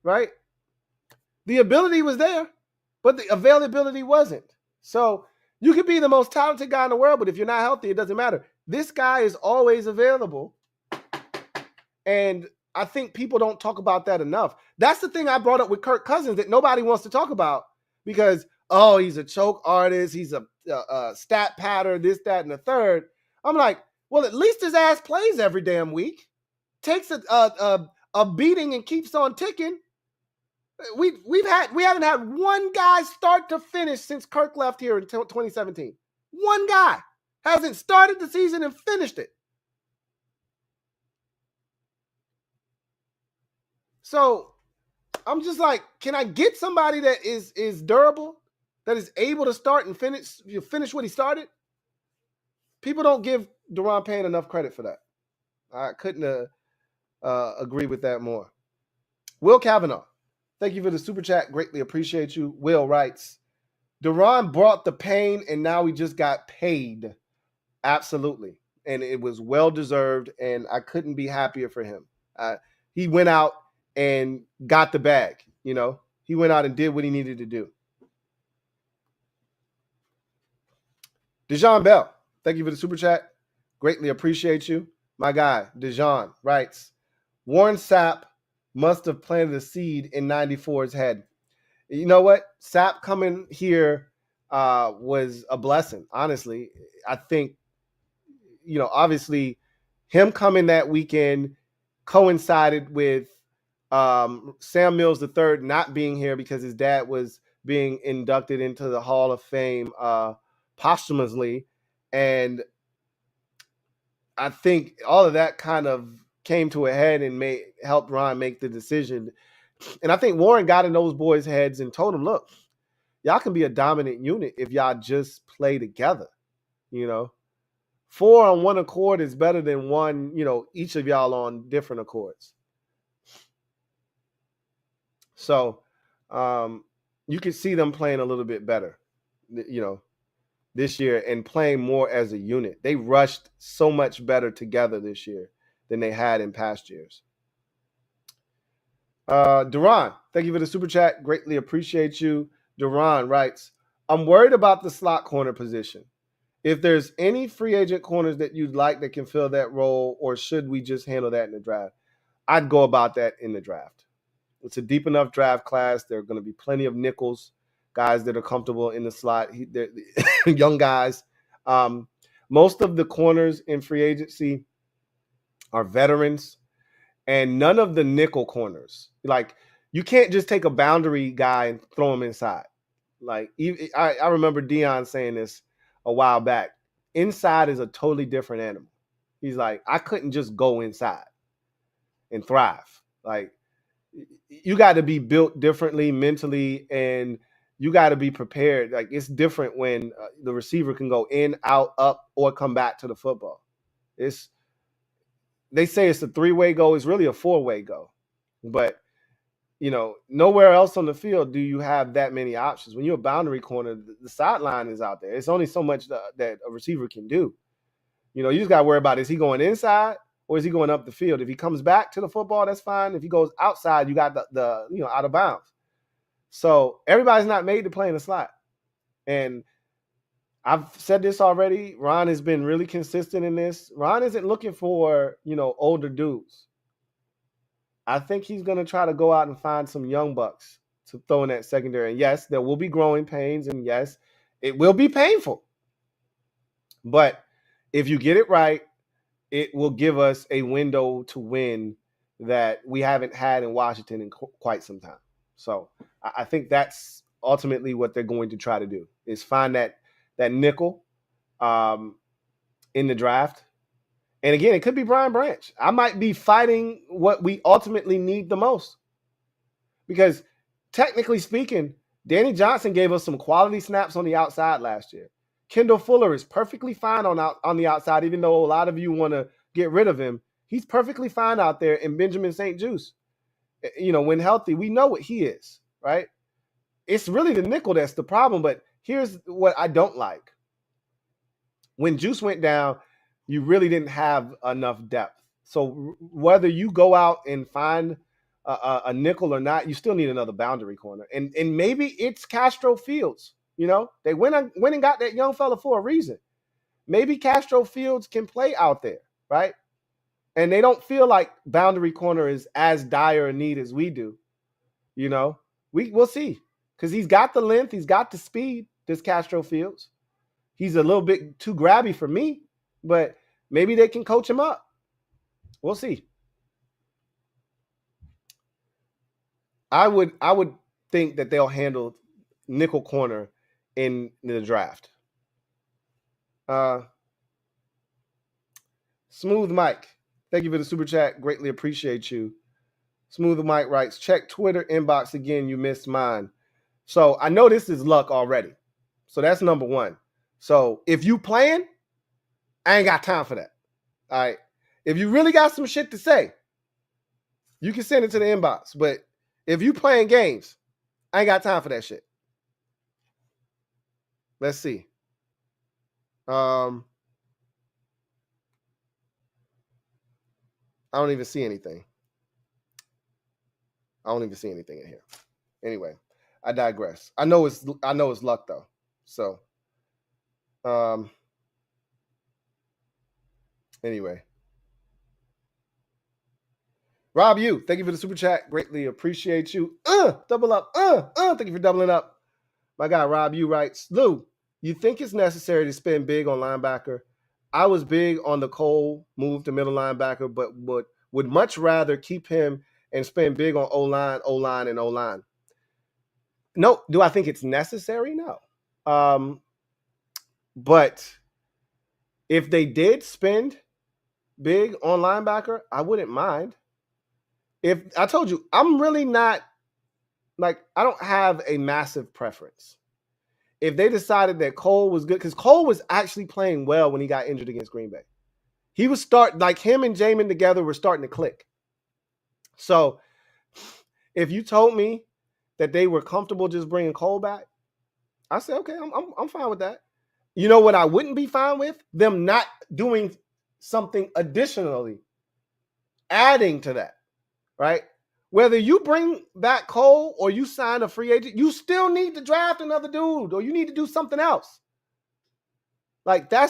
right? The ability was there, but the availability wasn't. So you could be the most talented guy in the world, but if you're not healthy, it doesn't matter. This guy is always available. And I think people don't talk about that enough. That's the thing I brought up with Kirk Cousins that nobody wants to talk about because, oh, he's a choke artist. He's a stat patter, this, that, and the third. I'm like, well, at least his ass plays every damn week. Takes a beating and keeps on ticking. We haven't had one guy start to finish since Kirk left here in 2017. One guy hasn't started the season and finished it. So I'm just like, can I get somebody that is durable, that is able to start and finish what he started? People don't give Da'Ron Payne enough credit for that. I couldn't agree with that more. Will Kavanaugh, thank you for the super chat. Greatly appreciate you. Will writes, Da'Ron brought the pain and now he just got paid. Absolutely. And it was well-deserved, and I couldn't be happier for him. He went out and got the bag, you know. He went out and did what he needed to do. Dejon Bell, thank you for the super chat. Greatly appreciate you. My guy, Dejon, writes, Warren Sapp must have planted a seed in 94's head. You know what? Sapp coming here was a blessing, honestly. I think, you know, obviously him coming that weekend coincided with Sam Mills III not being here because his dad was being inducted into the Hall of Fame posthumously. And I think all of that kind of came to a head and helped Ron make the decision. And I think Warren got in those boys' heads and told them, look, y'all can be a dominant unit if y'all just play together. You know, 4 on one accord is better than one, you know, each of y'all on different accords. So you can see them playing a little bit better, you know, this year and playing more as a unit. They rushed so much better together this year than they had in past years. Da'Ron, thank you for the super chat. Greatly appreciate you. Da'Ron writes, I'm worried about the slot corner position. If there's any free agent corners that you'd like that can fill that role, or should we just handle that in the draft? I'd go about that in the draft. It's a deep enough draft class. There are going to be plenty of nickels, guys that are comfortable in the slot. They're young guys. Most of the corners in free agency are veterans, and none of the nickel corners. Like, you can't just take a boundary guy and throw him inside. Like, I remember Dion saying this a while back. Inside is a totally different animal. He's like, I couldn't just go inside and thrive. Like, you got to be built differently mentally, and you got to be prepared. Like, it's different when the receiver can go in, out, up, or come back to the football. They say it's a 3-way go. It's really a 4-way go. But, you know, nowhere else on the field do you have that many options. When you're a boundary corner, the sideline is out there. It's only so much that a receiver can do. You know, you just got to worry about, is he going inside or is he going up the field? If he comes back to the football, that's fine. If he goes outside, you got the you know, out of bounds. So everybody's not made to play in the slot. And I've said this already. Ron has been really consistent in this. Ron isn't looking for, you know, older dudes. I think he's going to try to go out and find some young bucks to throw in that secondary. And yes, there will be growing pains. And yes, it will be painful. But if you get it right, it will give us a window to win that we haven't had in Washington in quite some time. So I think that's ultimately what they're going to try to do, is find that nickel in the draft. And again, it could be Brian Branch. I might be fighting what we ultimately need the most. Because technically speaking, Danny Johnson gave us some quality snaps on the outside last year. Kendall Fuller is perfectly fine on the outside, even though a lot of you want to get rid of him. He's perfectly fine out there. And Benjamin St. Juste, you know, when healthy, we know what he is, right? It's really the nickel that's the problem. But here's what I don't like. When Juice went down, you really didn't have enough depth. So whether you go out and find a nickel or not, you still need another boundary corner. And maybe it's Castro Fields. You know, they went and got that young fella for a reason. Maybe Castro Fields can play out there, right? And they don't feel like boundary corner is as dire a need as we do. You know, we'll see. Because he's got the length, he's got the speed, this Castro Fields. He's a little bit too grabby for me, but maybe they can coach him up. We'll see. I would think that they'll handle nickel corner in the draft. Smooth Mike, thank you for the super chat. Greatly appreciate you. Smooth Mike writes, check Twitter inbox again. You missed mine. So I know this is luck already. So that's number one. So if you playing, I ain't got time for that. All right. If you really got some shit to say, you can send it to the inbox. But if you playing games, I ain't got time for that shit. Let's see. I don't even see anything. I don't even see anything in here. Anyway, I digress. I know it's luck though. So anyway. Rob, thank you for the super chat. Greatly appreciate you. Double up. Thank you for doubling up. My guy Rob, writes, Lou, you think it's necessary to spend big on linebacker? I was big on the Cole move to middle linebacker, but would much rather keep him and spend big on O-line, and O-line. No, do I think it's necessary? No. But if they did spend big on linebacker, I wouldn't mind. If I told you, I'm really not, like, I don't have a massive preference. If they decided that Cole was good, because Cole was actually playing well when he got injured against Green Bay. He was him and Jamin together were starting to click. So if you told me that they were comfortable just bringing Cole back, I said, okay, I'm fine with that. You know what I wouldn't be fine with? Them not doing something additionally, adding to that, right? Whether you bring back Cole or you sign a free agent, you still need to draft another dude or you need to do something else. Like, I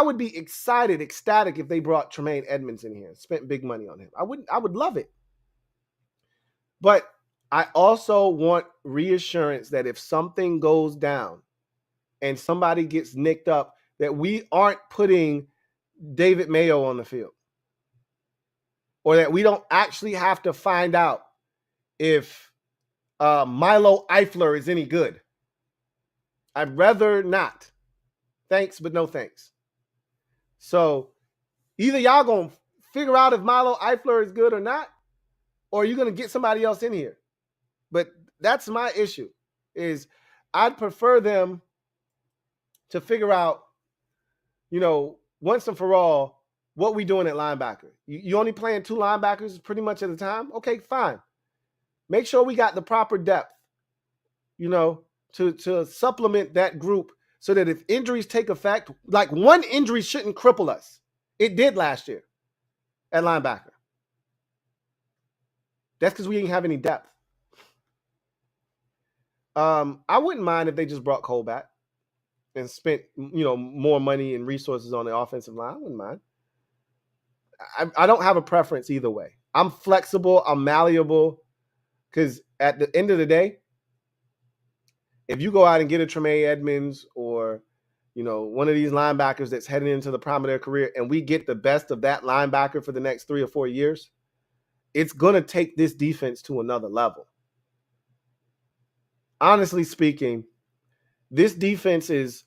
would be ecstatic if they brought Tremaine Edmonds in here and spent big money on him. I would love it. But I also want reassurance that if something goes down and somebody gets nicked up, that we aren't putting David Mayo on the field. Or that we don't actually have to find out if Milo Eifler is any good. I'd rather not. Thanks, but no thanks. So either y'all going to figure out if Milo Eifler is good or not, or you're going to get somebody else in here. But that's my issue, is I'd prefer them to figure out, once and for all, what we doing at linebacker. You only playing 2 linebackers pretty much at a time? Okay, fine. Make sure we got the proper depth, to supplement that group so that if injuries take effect, like one injury shouldn't cripple us. It did last year at linebacker. That's because we didn't have any depth. I wouldn't mind if they just brought Cole back and spent, more money and resources on the offensive line. I wouldn't mind. I don't have a preference either way. I'm flexible. I'm malleable. Because at the end of the day, if you go out and get a Tremaine Edmonds or, one of these linebackers that's heading into the prime of their career, and we get the best of that linebacker for the next 3 or 4 years, it's going to take this defense to another level. Honestly speaking, this defense is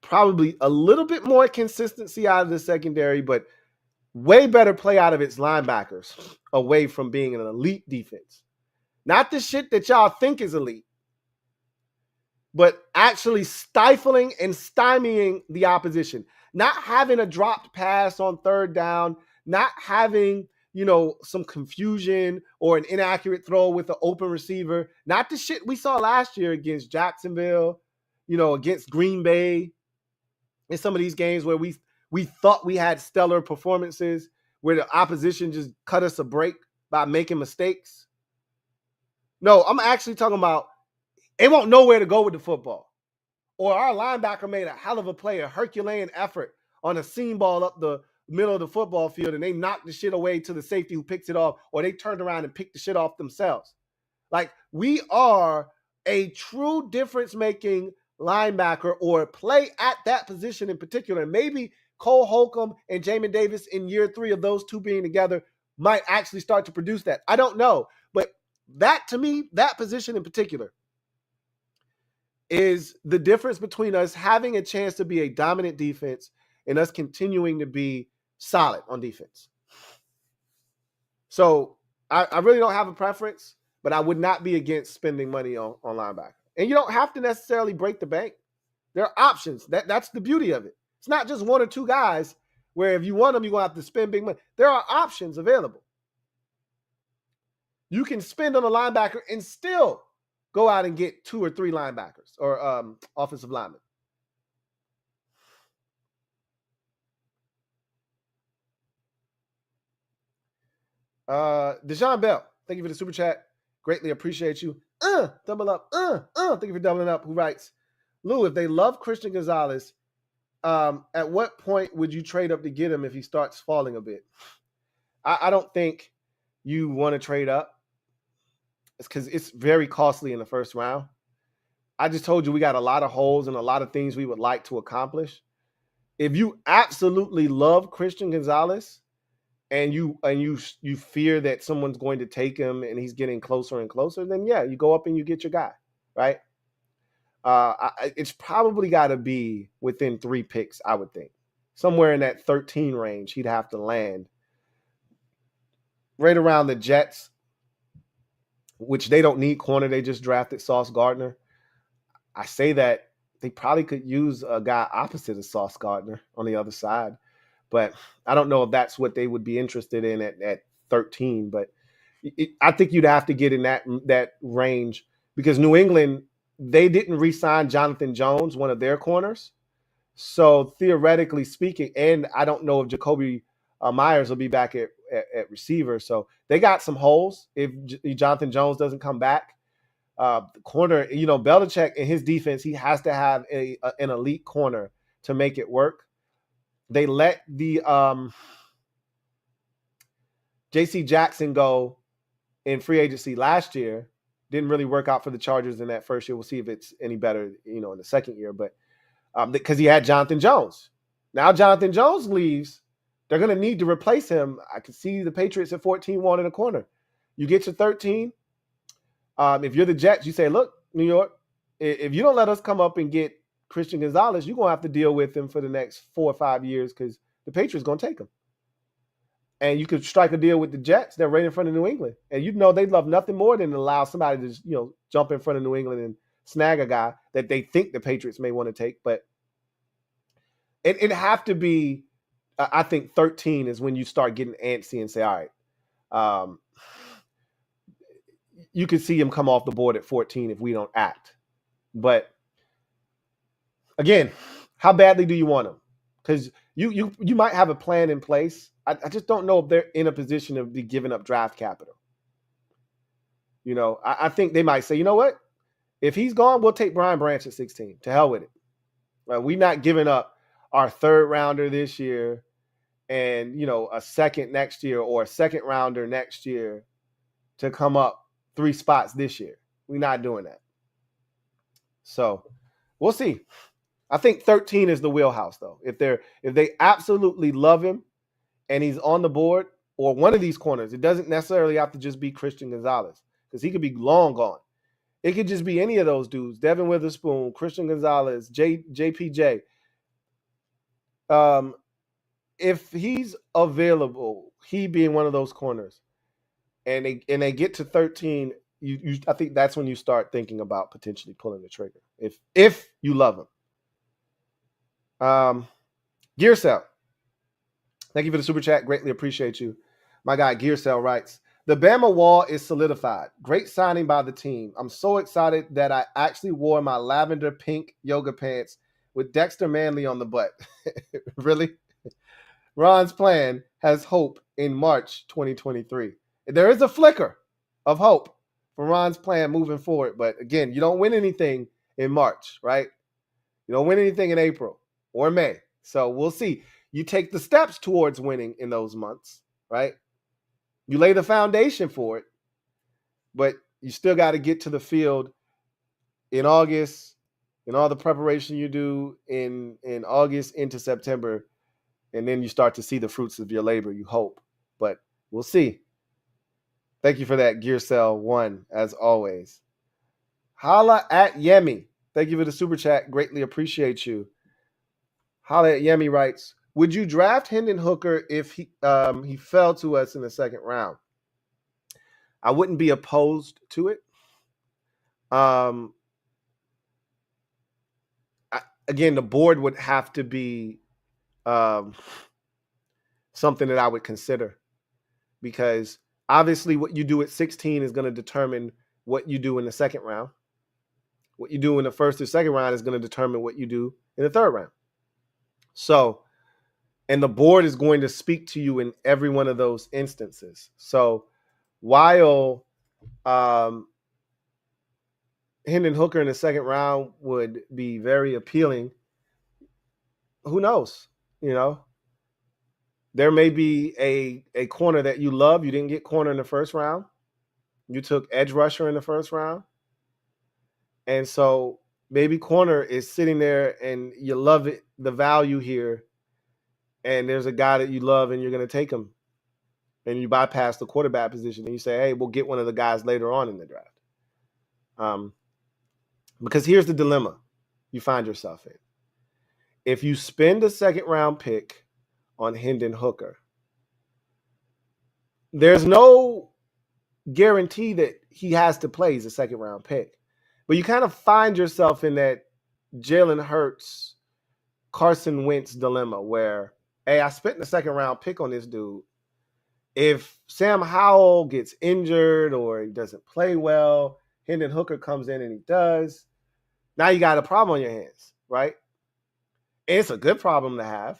probably a little bit more consistency out of the secondary, but way better play out of its linebackers away from being an elite defense. Not the shit that y'all think is elite, but actually stifling and stymieing the opposition. Not having a dropped pass on 3rd down, not having, some confusion or an inaccurate throw with an open receiver. Not the shit we saw last year against Jacksonville, against Green Bay. In some of these games where we thought we had stellar performances, where the opposition just cut us a break by making mistakes. No, I'm actually talking about it won't know where to go with the football. Or our linebacker made a hell of a play, a Herculean effort on a seam ball up the middle of the football field, and they knocked the shit away to the safety who picks it off, or they turned around and picked the shit off themselves. Like, we are a true difference-making linebacker, or play at that position in particular. Maybe Cole Holcomb and Jamin Davis in year 3 of those 2 being together might actually start to produce that. I don't know. But that, to me, that position in particular is the difference between us having a chance to be a dominant defense and us continuing to be solid on defense. So I really don't have a preference, but I would not be against spending money on linebacker. And you don't have to necessarily break the bank. There are options. That's the beauty of it. It's not just one or two guys where if you want them, you're going to have to spend big money. There are options available. You can spend on a linebacker and still go out and get 2 or 3 linebackers or offensive linemen. Deshaun Bell, thank you for the super chat. Greatly appreciate you. Double up. Thank you for doubling up. Who writes, Lou, if they love Christian Gonzalez, at what point would you trade up to get him if he starts falling a bit? I don't think you want to trade up. It's because it's very costly in the first round. I just told you we got a lot of holes and a lot of things we would like to accomplish. If you absolutely love Christian Gonzalez and you fear that someone's going to take him and he's getting closer and closer, then yeah, you go up and you get your guy, right? It's probably got to be within 3 picks, I would think. Somewhere in that 13 range, he'd have to land. Right around the Jets, which they don't need corner. They just drafted Sauce Gardner. I say that they probably could use a guy opposite of Sauce Gardner on the other side. But I don't know if that's what they would be interested in at 13. But I think you'd have to get in that range because New England, they didn't re-sign Jonathan Jones, one of their corners. So theoretically speaking, and I don't know if Jacoby Myers will be back at receiver. So they got some holes if Jonathan Jones doesn't come back. The corner, Belichick in his defense, he has to have an elite corner to make it work. They let the J.C. Jackson go in free agency last year. Didn't really work out for the Chargers in that first year. We'll see if it's any better, in the second year. But because he had Jonathan Jones. Now Jonathan Jones leaves. They're going to need to replace him. I can see the Patriots at 14 wanting a corner. You get your 13. If you're the Jets, you say, look, New York, if you don't let us come up and get Christian Gonzalez, you're going to have to deal with him for the next 4 or 5 years because the Patriots going to take him. And you could strike a deal with the Jets. They're right in front of New England. And they'd love nothing more than to allow somebody to just, jump in front of New England and snag a guy that they think the Patriots may want to take. But it'd have to be, I think 13 is when you start getting antsy and say, all right, you could see him come off the board at 14 if we don't act. But again, how badly do you want him? Because you might have a plan in place. I just don't know if they're in a position to be giving up draft capital. I think they might say, you know what? If he's gone, we'll take Brian Branch at 16. To hell with it. We're not giving up our 3rd rounder this year and, a second next year or a 2nd rounder next year to come up 3 spots this year. We're not doing that. So we'll see. I think 13 is the wheelhouse, though. If they absolutely love him and he's on the board or one of these corners, it doesn't necessarily have to just be Christian Gonzalez because he could be long gone. It could just be any of those dudes, Devin Witherspoon, Christian Gonzalez, JPJ. If he's available, he being one of those corners, and they get to 13, I think that's when you start thinking about potentially pulling the trigger if you love him. Gear Cell, thank you for the super chat. Greatly appreciate you. My guy Gear Cell writes, the Bama Wall is solidified. Great signing by the team. I'm so excited that I actually wore my lavender pink yoga pants with Dexter Manley on the butt. Really? Ron's plan has hope in March 2023. There is a flicker of hope for Ron's plan moving forward. But again, you don't win anything in March, right? You don't win anything in April or May. So we'll see. You take the steps towards winning in those months, right? You lay the foundation for it, but you still got to get to the field in August, and all the preparation you do in August into September, and then you start to see the fruits of your labor, you hope. But we'll see. Thank you for that, Gear Cell 1, as always. Holla at Yemi. Thank you for the super chat. Greatly appreciate you. Holla at Yemi writes, would you draft Hendon Hooker if he fell to us in the 2nd round? I wouldn't be opposed to it. Again, the board would have to be something that I would consider, because obviously what you do at 16 is going to determine what you do in the second round. What you do in the first or second round is going to determine what you do in the third round. So, and the board is going to speak to you in every one of those instances. So while Hendon Hooker in the second round would be very appealing, who knows? You know, there may be a corner that you love. You didn't get corner in the first round. You took edge rusher in the first round. And so maybe corner is sitting there and you love it, the value here. And there's a guy that you love and you're going to take him. And you bypass the quarterback position and you say, hey, we'll get one of the guys later on in the draft. Because here's the dilemma you find yourself in. If you spend a second round pick on Hendon Hooker, there's no guarantee that he has to play as a second round pick. But you kind of find yourself in that Jalen Hurts, Carson Wentz dilemma where, hey, I spent the second round pick on this dude. If Sam Howell gets injured or he doesn't play well, Hendon Hooker comes in and he does. Now you got a problem on your hands, right? And it's a good problem to have,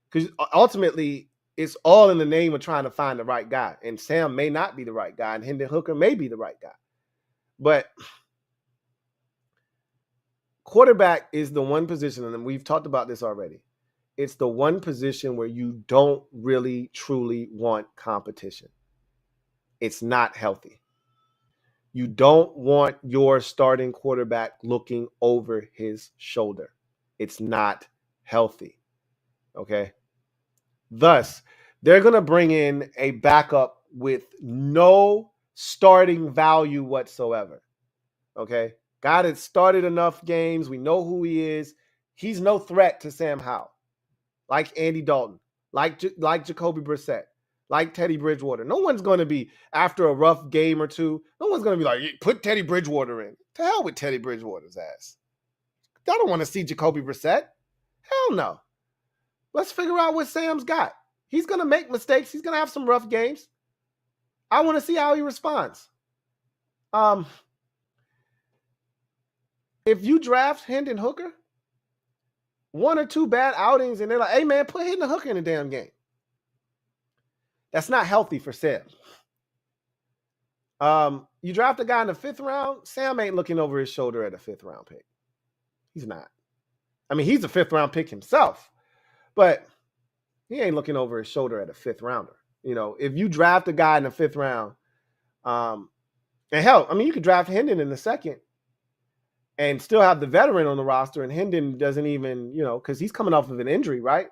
because ultimately it's all in the name of trying to find the right guy. And Sam may not be the right guy, and Hendon Hooker may be the right guy. But quarterback is the one position, and we've talked about this already. It's the one position where you don't really, truly want competition. It's not healthy. You don't want your starting quarterback looking over his shoulder. It's not healthy. Okay? Thus, they're going to bring in a backup with no starting value whatsoever. Okay? Guy that started enough games. We know who he is. He's no threat to Sam Howell. Like Andy Dalton. Like Jacoby Brissett. Like Teddy Bridgewater. No one's going to be, after a rough game or two, no one's going to be like, put Teddy Bridgewater in. To hell with Teddy Bridgewater's ass. I don't want to see Jacoby Brissett. Hell no. Let's figure out what Sam's got. He's going to make mistakes. He's going to have some rough games. I want to see how he responds. If you draft Hendon Hooker, one or two bad outings, and they're like, hey, man, put Hendon Hooker in the damn game. That's not healthy for Sam. You draft a guy in the fifth round, Sam ain't looking over his shoulder at a fifth round pick. He's not. I mean, he's a fifth round pick himself, but he ain't looking over his shoulder at a fifth rounder. You know, if you draft a guy in the fifth round, and hell, I mean, you could draft Hendon in the second and still have the veteran on the roster, and Hendon doesn't even, you know, because he's coming off of an injury, right?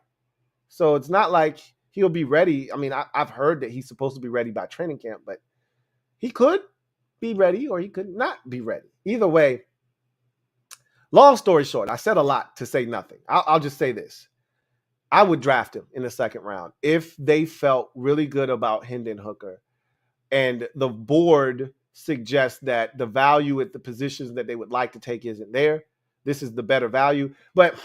So it's not like he'll be ready. I mean, I've heard that he's supposed to be ready by training camp, but he could be ready or he could not be ready. Either way, long story short, I said a lot to say nothing. I'll just say this. I would draft him in the second round if they felt really good about Hendon Hooker and the board suggests that the value at the positions that they would like to take isn't there. This is the better value. But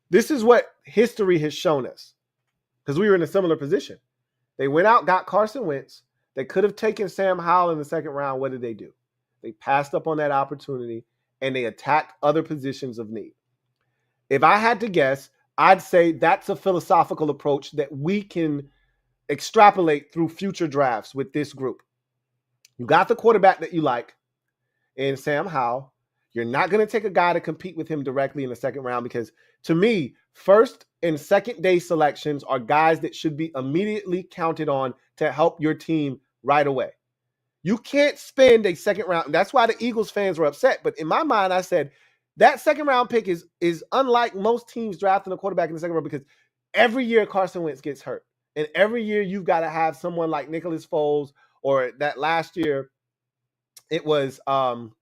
this is what history has shown us, because we were in a similar position. They went out, got Carson Wentz. They could have taken Sam Howell in the second round. What did they do? They passed up on that opportunity and they attacked other positions of need. If I had to guess, I'd say that's a philosophical approach that we can extrapolate through future drafts with this group. You got the quarterback that you like in Sam Howell. You're not going to take a guy to compete with him directly in the second round, because to me, first and second day selections are guys that should be immediately counted on to help your team right away. You can't spend a second round. That's why the Eagles fans were upset. But in my mind, I said that second round pick is unlike most teams drafting a quarterback in the second round, because every year Carson Wentz gets hurt. And every year you've got to have someone like Nicholas Foles, or that last year it was Josh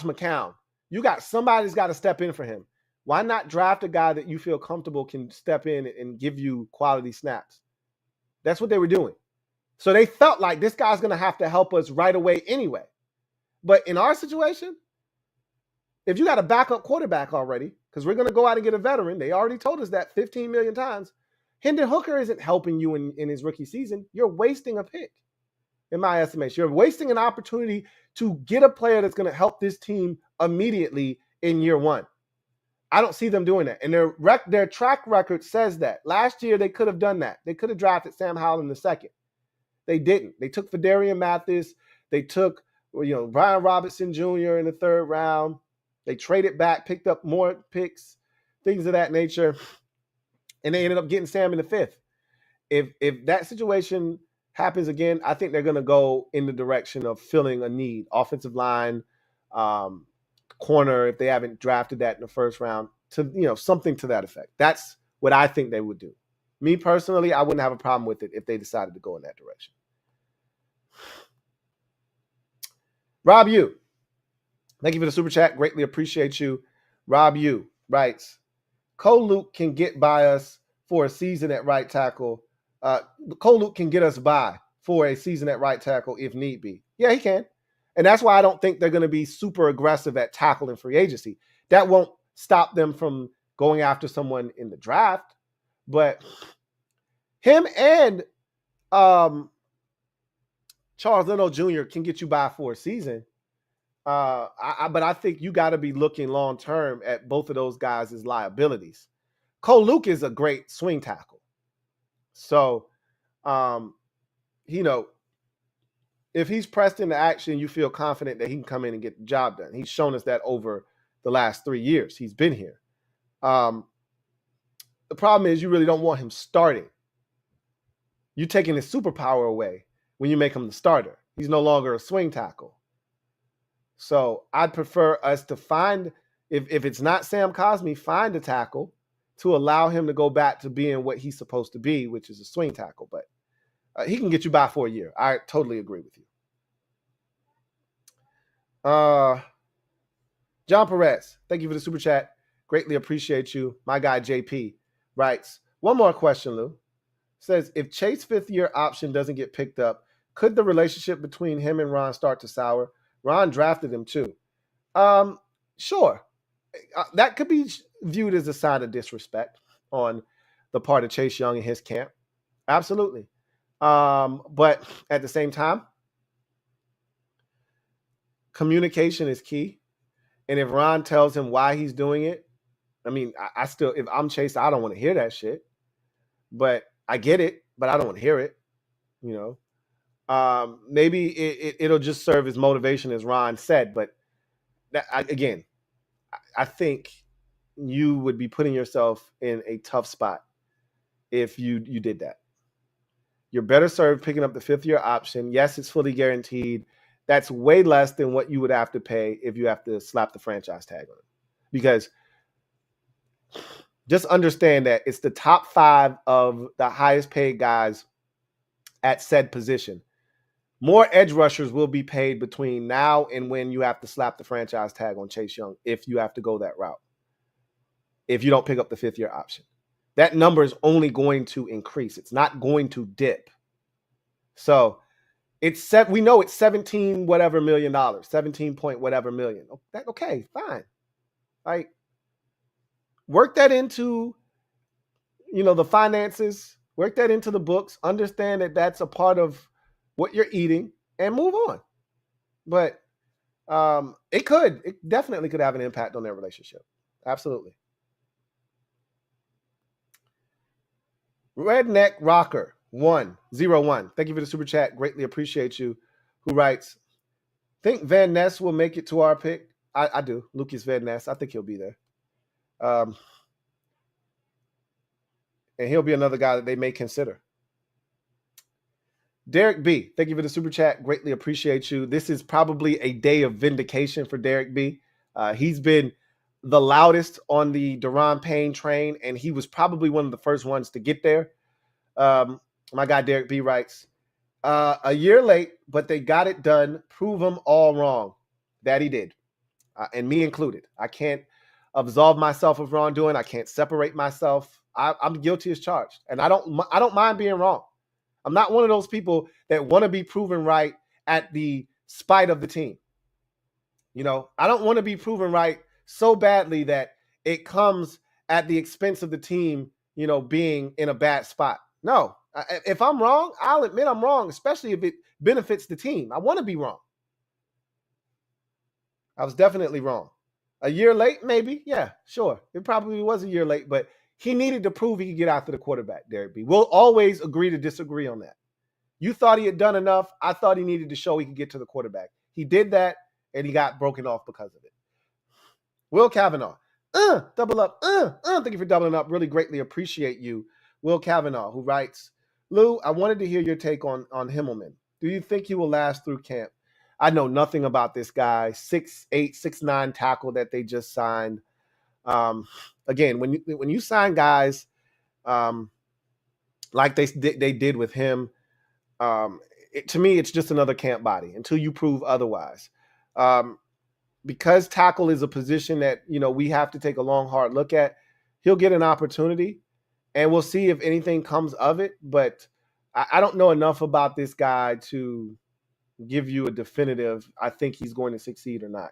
McCown. You got somebody's got to step in for him. Why not draft a guy that you feel comfortable can step in and give you quality snaps? That's what they were doing. So they felt like this guy's going to have to help us right away anyway. But in our situation, if you got a backup quarterback already, because we're going to go out and get a veteran. They already told us that 15 million times. Hendon Hooker isn't helping you in his rookie season. You're wasting a pick, in my estimation. You're wasting an opportunity to get a player that's going to help this team immediately in year one. I don't see them doing that. And their track record says that. Last year, they could have done that. They could have drafted Sam Howell in the second. They didn't. They took Fedarian Mathis. They took Brian Robinson Jr. in the third round. They traded back, picked up more picks, things of that nature. And they ended up getting Sam in the fifth. If that situation happens again, I think they're going to go in the direction of filling a need. Offensive line, corner, if they haven't drafted that in the first round, to something to that effect. That's what I think they would do. Me personally, I wouldn't have a problem with it if they decided to go in that direction. Rob Yu, thank you for the super chat. Greatly appreciate you. Rob Yu writes, Cole Luke can get by us for a season at right tackle. Cole Luke can get us by for a season at right tackle if need be. Yeah, he can. And that's why I don't think they're going to be super aggressive at tackle in free agency. That won't stop them from going after someone in the draft. But him and Charles Leno Jr. can get you by for a season. But I think you got to be looking long-term at both of those guys as liabilities. Cole Luke is a great swing tackle. So, if he's pressed into action, you feel confident that he can come in and get the job done. He's shown us that over the last 3 years. He's been here. The problem is you really don't want him starting. You're taking his superpower away when you make him the starter. He's no longer a swing tackle. So I'd prefer us to find, if it's not Sam Cosmi, find a tackle to allow him to go back to being what he's supposed to be, which is a swing tackle. But he can get you by for a year. I totally agree with you. John Perez, thank you for the super chat. Greatly appreciate you. My guy JP writes, one more question, Lou. Says, if Chase's fifth-year option doesn't get picked up, could the relationship between him and Ron start to sour? Ron drafted him too. Sure. That could be viewed as a sign of disrespect on the part of Chase Young and his camp. Absolutely. But at the same time, communication is key. And if Ron tells him why he's doing it, I mean, I still, if I'm Chase, I don't want to hear that shit. But I get it, but I don't want to hear it. Maybe it'll just serve as motivation, as Ron said. But I think you would be putting yourself in a tough spot if you did that. You're better served picking up the fifth-year option. Yes, it's fully guaranteed. That's way less than what you would have to pay if you have to slap the franchise tag on it. Because just understand that it's the top 5 of the highest paid guys at said position. More edge rushers will be paid between now and when you have to slap the franchise tag on Chase Young if you have to go that route. If you don't pick up the fifth-year option. That number is only going to increase. It's not going to dip. So we know it's 17 whatever million dollars, 17 point whatever million. Okay, fine. Like, work that into, the finances, work that into the books, understand that that's a part of what you're eating, and move on. But it definitely could have an impact on their relationship. Absolutely. Redneck Rocker 101. Thank you for the super chat. Greatly appreciate you. Who writes, think Van Ness will make it to our pick? I do. Lucas Van Ness. I think he'll be there. And he'll be another guy that they may consider. Derek B, thank you for the super chat. Greatly appreciate you. This is probably a day of vindication for Derek B. He's been the loudest on the Da'Ron Payne train, and he was probably one of the first ones to get there. My guy Derek B writes, a year late, but they got it done. Prove them all wrong. That he did, and me included. I can't absolve myself of wrongdoing. I can't separate myself. I'm guilty as charged, and I don't mind being wrong. I'm not one of those people that want to be proven right at the spite of the team. I don't want to be proven right so badly that it comes at the expense of the team, being in a bad spot. No, if I'm wrong, I'll admit I'm wrong, especially if it benefits the team. I want to be wrong. I was definitely wrong. A year late, maybe. Yeah, sure. It probably was a year late, but he needed to prove he could get after the quarterback, Derek B. We'll always agree to disagree on that. You thought he had done enough. I thought he needed to show he could get to the quarterback. He did that, and he got broken off because of it. Will Kavanaugh, double up. Thank you for doubling up. Really greatly appreciate you. Will Kavanaugh, who writes, Lou, I wanted to hear your take on Himmelman. Do you think he will last through camp? I know nothing about this guy. 6'8", 6'9" tackle that they just signed. Again, when you sign guys like they did with him, to me, it's just another camp body until you prove otherwise. Because tackle is a position that, we have to take a long, hard look at, he'll get an opportunity, and we'll see if anything comes of it. But I don't know enough about this guy to give you a definitive, I think he's going to succeed or not.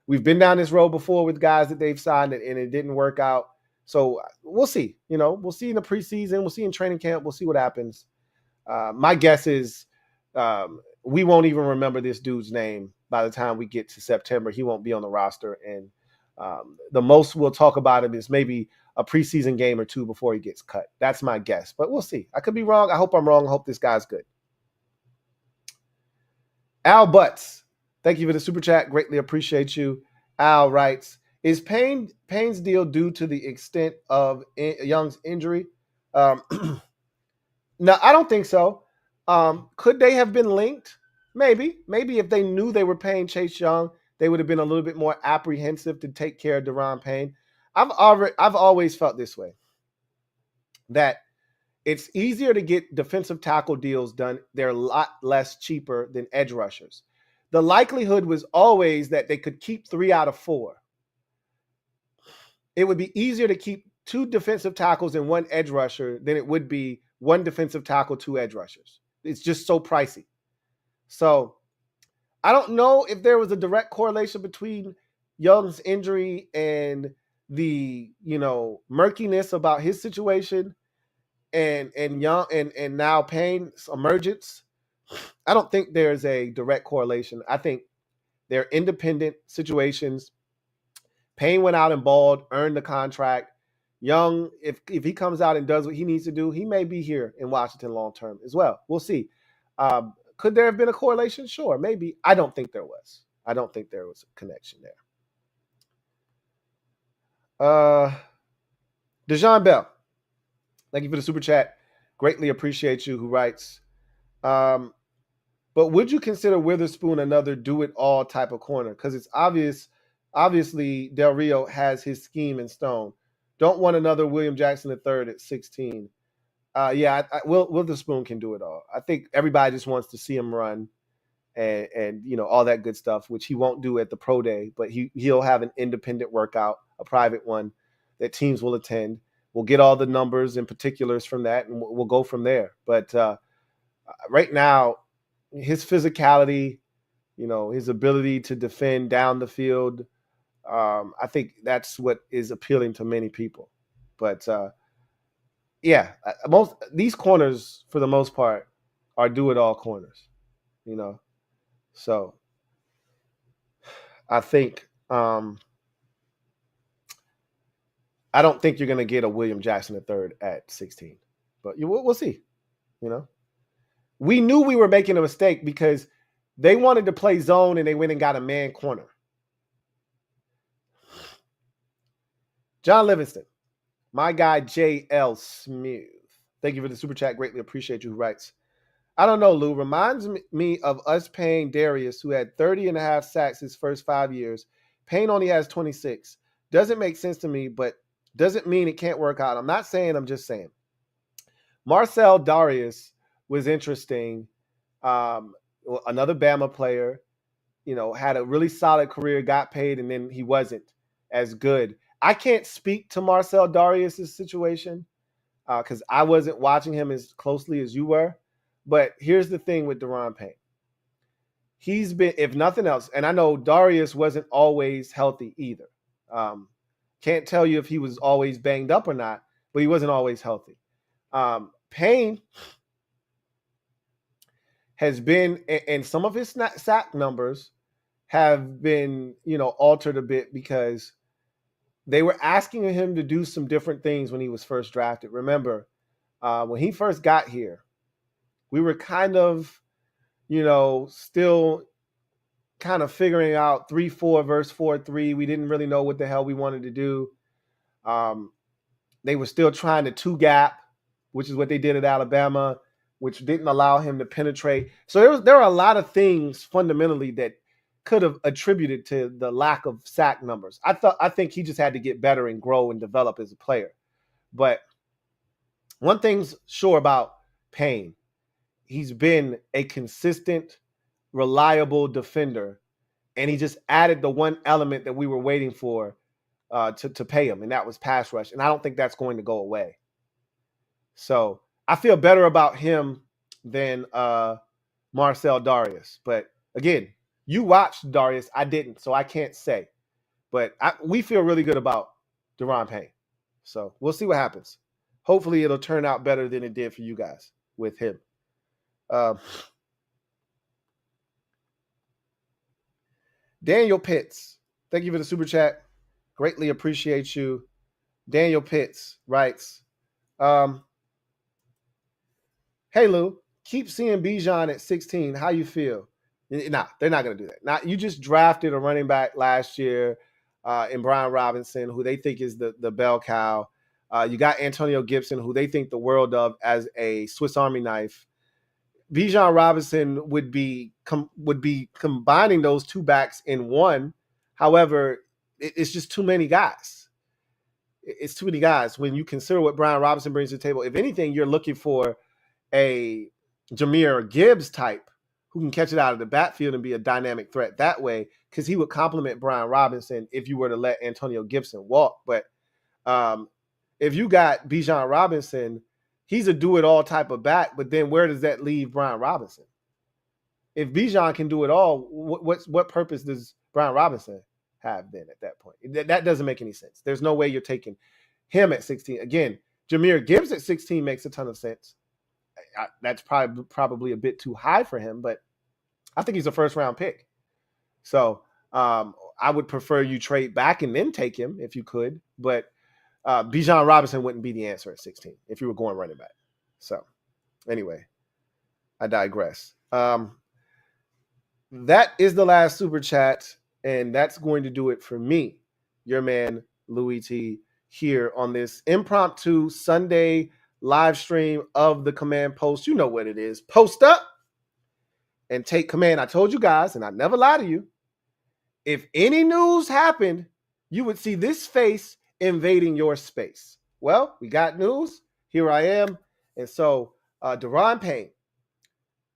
We've been down this road before with guys that they've signed and it didn't work out. So we'll see. We'll see in the preseason. We'll see in training camp. We'll see what happens. My guess is we won't even remember this dude's name by the time we get to September. He won't be on the roster. And the most we'll talk about him is maybe a preseason game or two before he gets cut. That's my guess. But we'll see. I could be wrong. I hope I'm wrong. I hope this guy's good. Al Butts, thank you for the super chat. Greatly appreciate you. Al writes, is Payne's deal due to the extent of Young's injury? No, I don't think so. Could they have been linked? Maybe if they knew they were paying Chase Young, they would have been a little bit more apprehensive to take care of Da'Ron Payne. I've always felt this way, that it's easier to get defensive tackle deals done. They're a lot less cheaper than edge rushers. The likelihood was always that they could keep 3 out of 4. It would be easier to keep 2 defensive tackles and 1 edge rusher than it would be 1 defensive tackle, 2 edge rushers. It's just so pricey. So I don't know if there was a direct correlation between Young's injury and the, murkiness about his situation and Young and now Payne's emergence. I don't think there's a direct correlation. I think they're independent situations. Payne went out and balled, earned the contract. Young, if he comes out and does what he needs to do, he may be here in Washington long term as well. We'll see. Could there have been a correlation? Sure, maybe. I don't think there was. I don't think there was a connection there. Dejan Bell, thank you for the super chat. Greatly appreciate you, who writes, but would you consider Witherspoon another do-it-all type of corner? Because it's obviously Del Rio has his scheme in stone. Don't want another William Jackson III at 16. Witherspoon can do it all. I think everybody just wants to see him run and all that good stuff, which he won't do at the pro day, but he'll have an independent workout, a private one that teams will attend. We'll get all the numbers and particulars from that, and we'll go from there. But right now, his physicality, his ability to defend down the field, I think that's what is appealing to many people. But these corners, for the most part, are do-it-all corners. So I think I don't think you're going to get a William Jackson III at 16, but we'll see. We knew we were making a mistake because they wanted to play zone and they went and got a man corner. John Livingston, my guy J.L. Smooth, thank you for the super chat. Greatly appreciate you, who writes, I don't know, Lou. Reminds me of us paying Darius, who had 30.5 sacks his first 5 years. Payne only has 26. Doesn't make sense to me, but doesn't mean it can't work out. I'm not saying, I'm just saying. Marcel Darius was interesting. Another Bama player, had a really solid career, got paid, and then he wasn't as good. I can't speak to Marcel Darius' situation because I wasn't watching him as closely as you were. But here's the thing with Da'Ron Payne. He's been, if nothing else, and I know Darius wasn't always healthy either. Can't tell you if he was always banged up or not, but he wasn't always healthy. Payne has been, and some of his sack numbers have been, altered a bit because they were asking him to do some different things when he was first drafted. Remember, when he first got here, we were kind of, still kind of figuring out 3-4 versus 4-3. We didn't really know what the hell we wanted to do. They were still trying to 2-gap, which is what they did at Alabama, which didn't allow him to penetrate. So there were a lot of things fundamentally that could have attributed to the lack of sack numbers. I think he just had to get better and grow and develop as a player. But one thing's sure about Payne, he's been a consistent, reliable defender, and he just added the one element that we were waiting for to pay him, and that was pass rush. And I don't think that's going to go away. So I feel better about him than Marcel Darius. But again, you watched Darius. I didn't, so I can't say. But we feel really good about Da'Ron Payne. So we'll see what happens. Hopefully it'll turn out better than it did for you guys with him. Daniel Pitts, thank you for the super chat. Greatly appreciate you. Daniel Pitts writes, hey, Lou, keep seeing Bijan at 16. How you feel? Nah, they're not going to do that. Now, you just drafted a running back last year in Brian Robinson, who they think is the bell cow. You got Antonio Gibson, who they think the world of as a Swiss Army knife. Bijan Robinson would be combining those two backs in one. However, it's just too many guys. It's too many guys when you consider what Brian Robinson brings to the table. If anything, you're looking for a Jahmyr Gibbs type who can catch it out of the backfield and be a dynamic threat that way, because he would complement Brian Robinson if you were to let Antonio Gibson walk. But if you got Bijan Robinson, he's a do-it-all type of back, but then where does that leave Brian Robinson? If Bijan can do it all, what purpose does Brian Robinson have then at that point? That doesn't make any sense. There's no way you're taking him at 16. Again, Jahmyr Gibbs at 16 makes a ton of sense. That's probably a bit too high for him, but I think he's a first-round pick. So I would prefer you trade back and then take him if you could, but Bijan Robinson wouldn't be the answer at 16 if you were going running back. So anyway, I digress. That is the last super chat, and that's going to do it for me, your man, Louie T, here on this impromptu Sunday live stream of the Command Post. You know what it is. Post up and take command. I told you guys, and I never lie to you, if any news happened, you would see this face invading your space. Well, we got news. Here I am. And so Da'Ron Payne,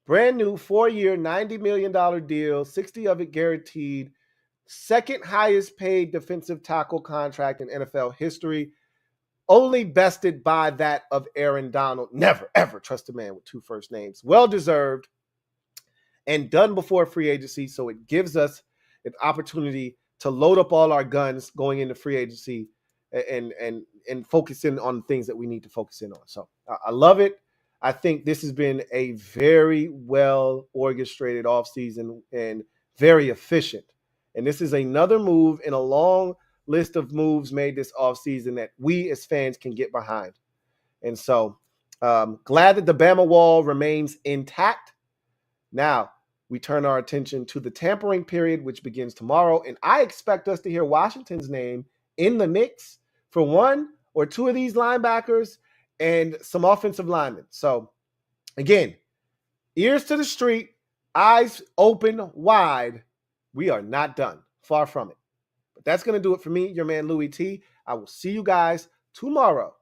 brand new 4-year, $90 million deal, 60 of it guaranteed, second highest paid defensive tackle contract in NFL history, only bested by that of Aaron Donald. Never, ever trust a man with 2 first names. Well-deserved and done before free agency, so it gives us an opportunity to load up all our guns going into free agency and focus in on things that we need to focus in on. So I love it. I think this has been a very well orchestrated offseason and very efficient. And this is another move in a long list of moves made this offseason that we as fans can get behind. And so glad that the Bama Wall remains intact. Now we turn our attention to the tampering period, which begins tomorrow. And I expect us to hear Washington's name in the mix for 1 or 2 of these linebackers and some offensive linemen. So again, ears to the street, eyes open wide. We are not done. Far from it. But that's going to do it for me, your man Louie T. I will see you guys tomorrow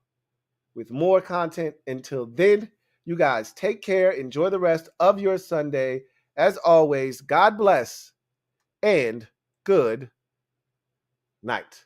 with more content. Until then, you guys take care. Enjoy the rest of your Sunday. As always, God bless and good night.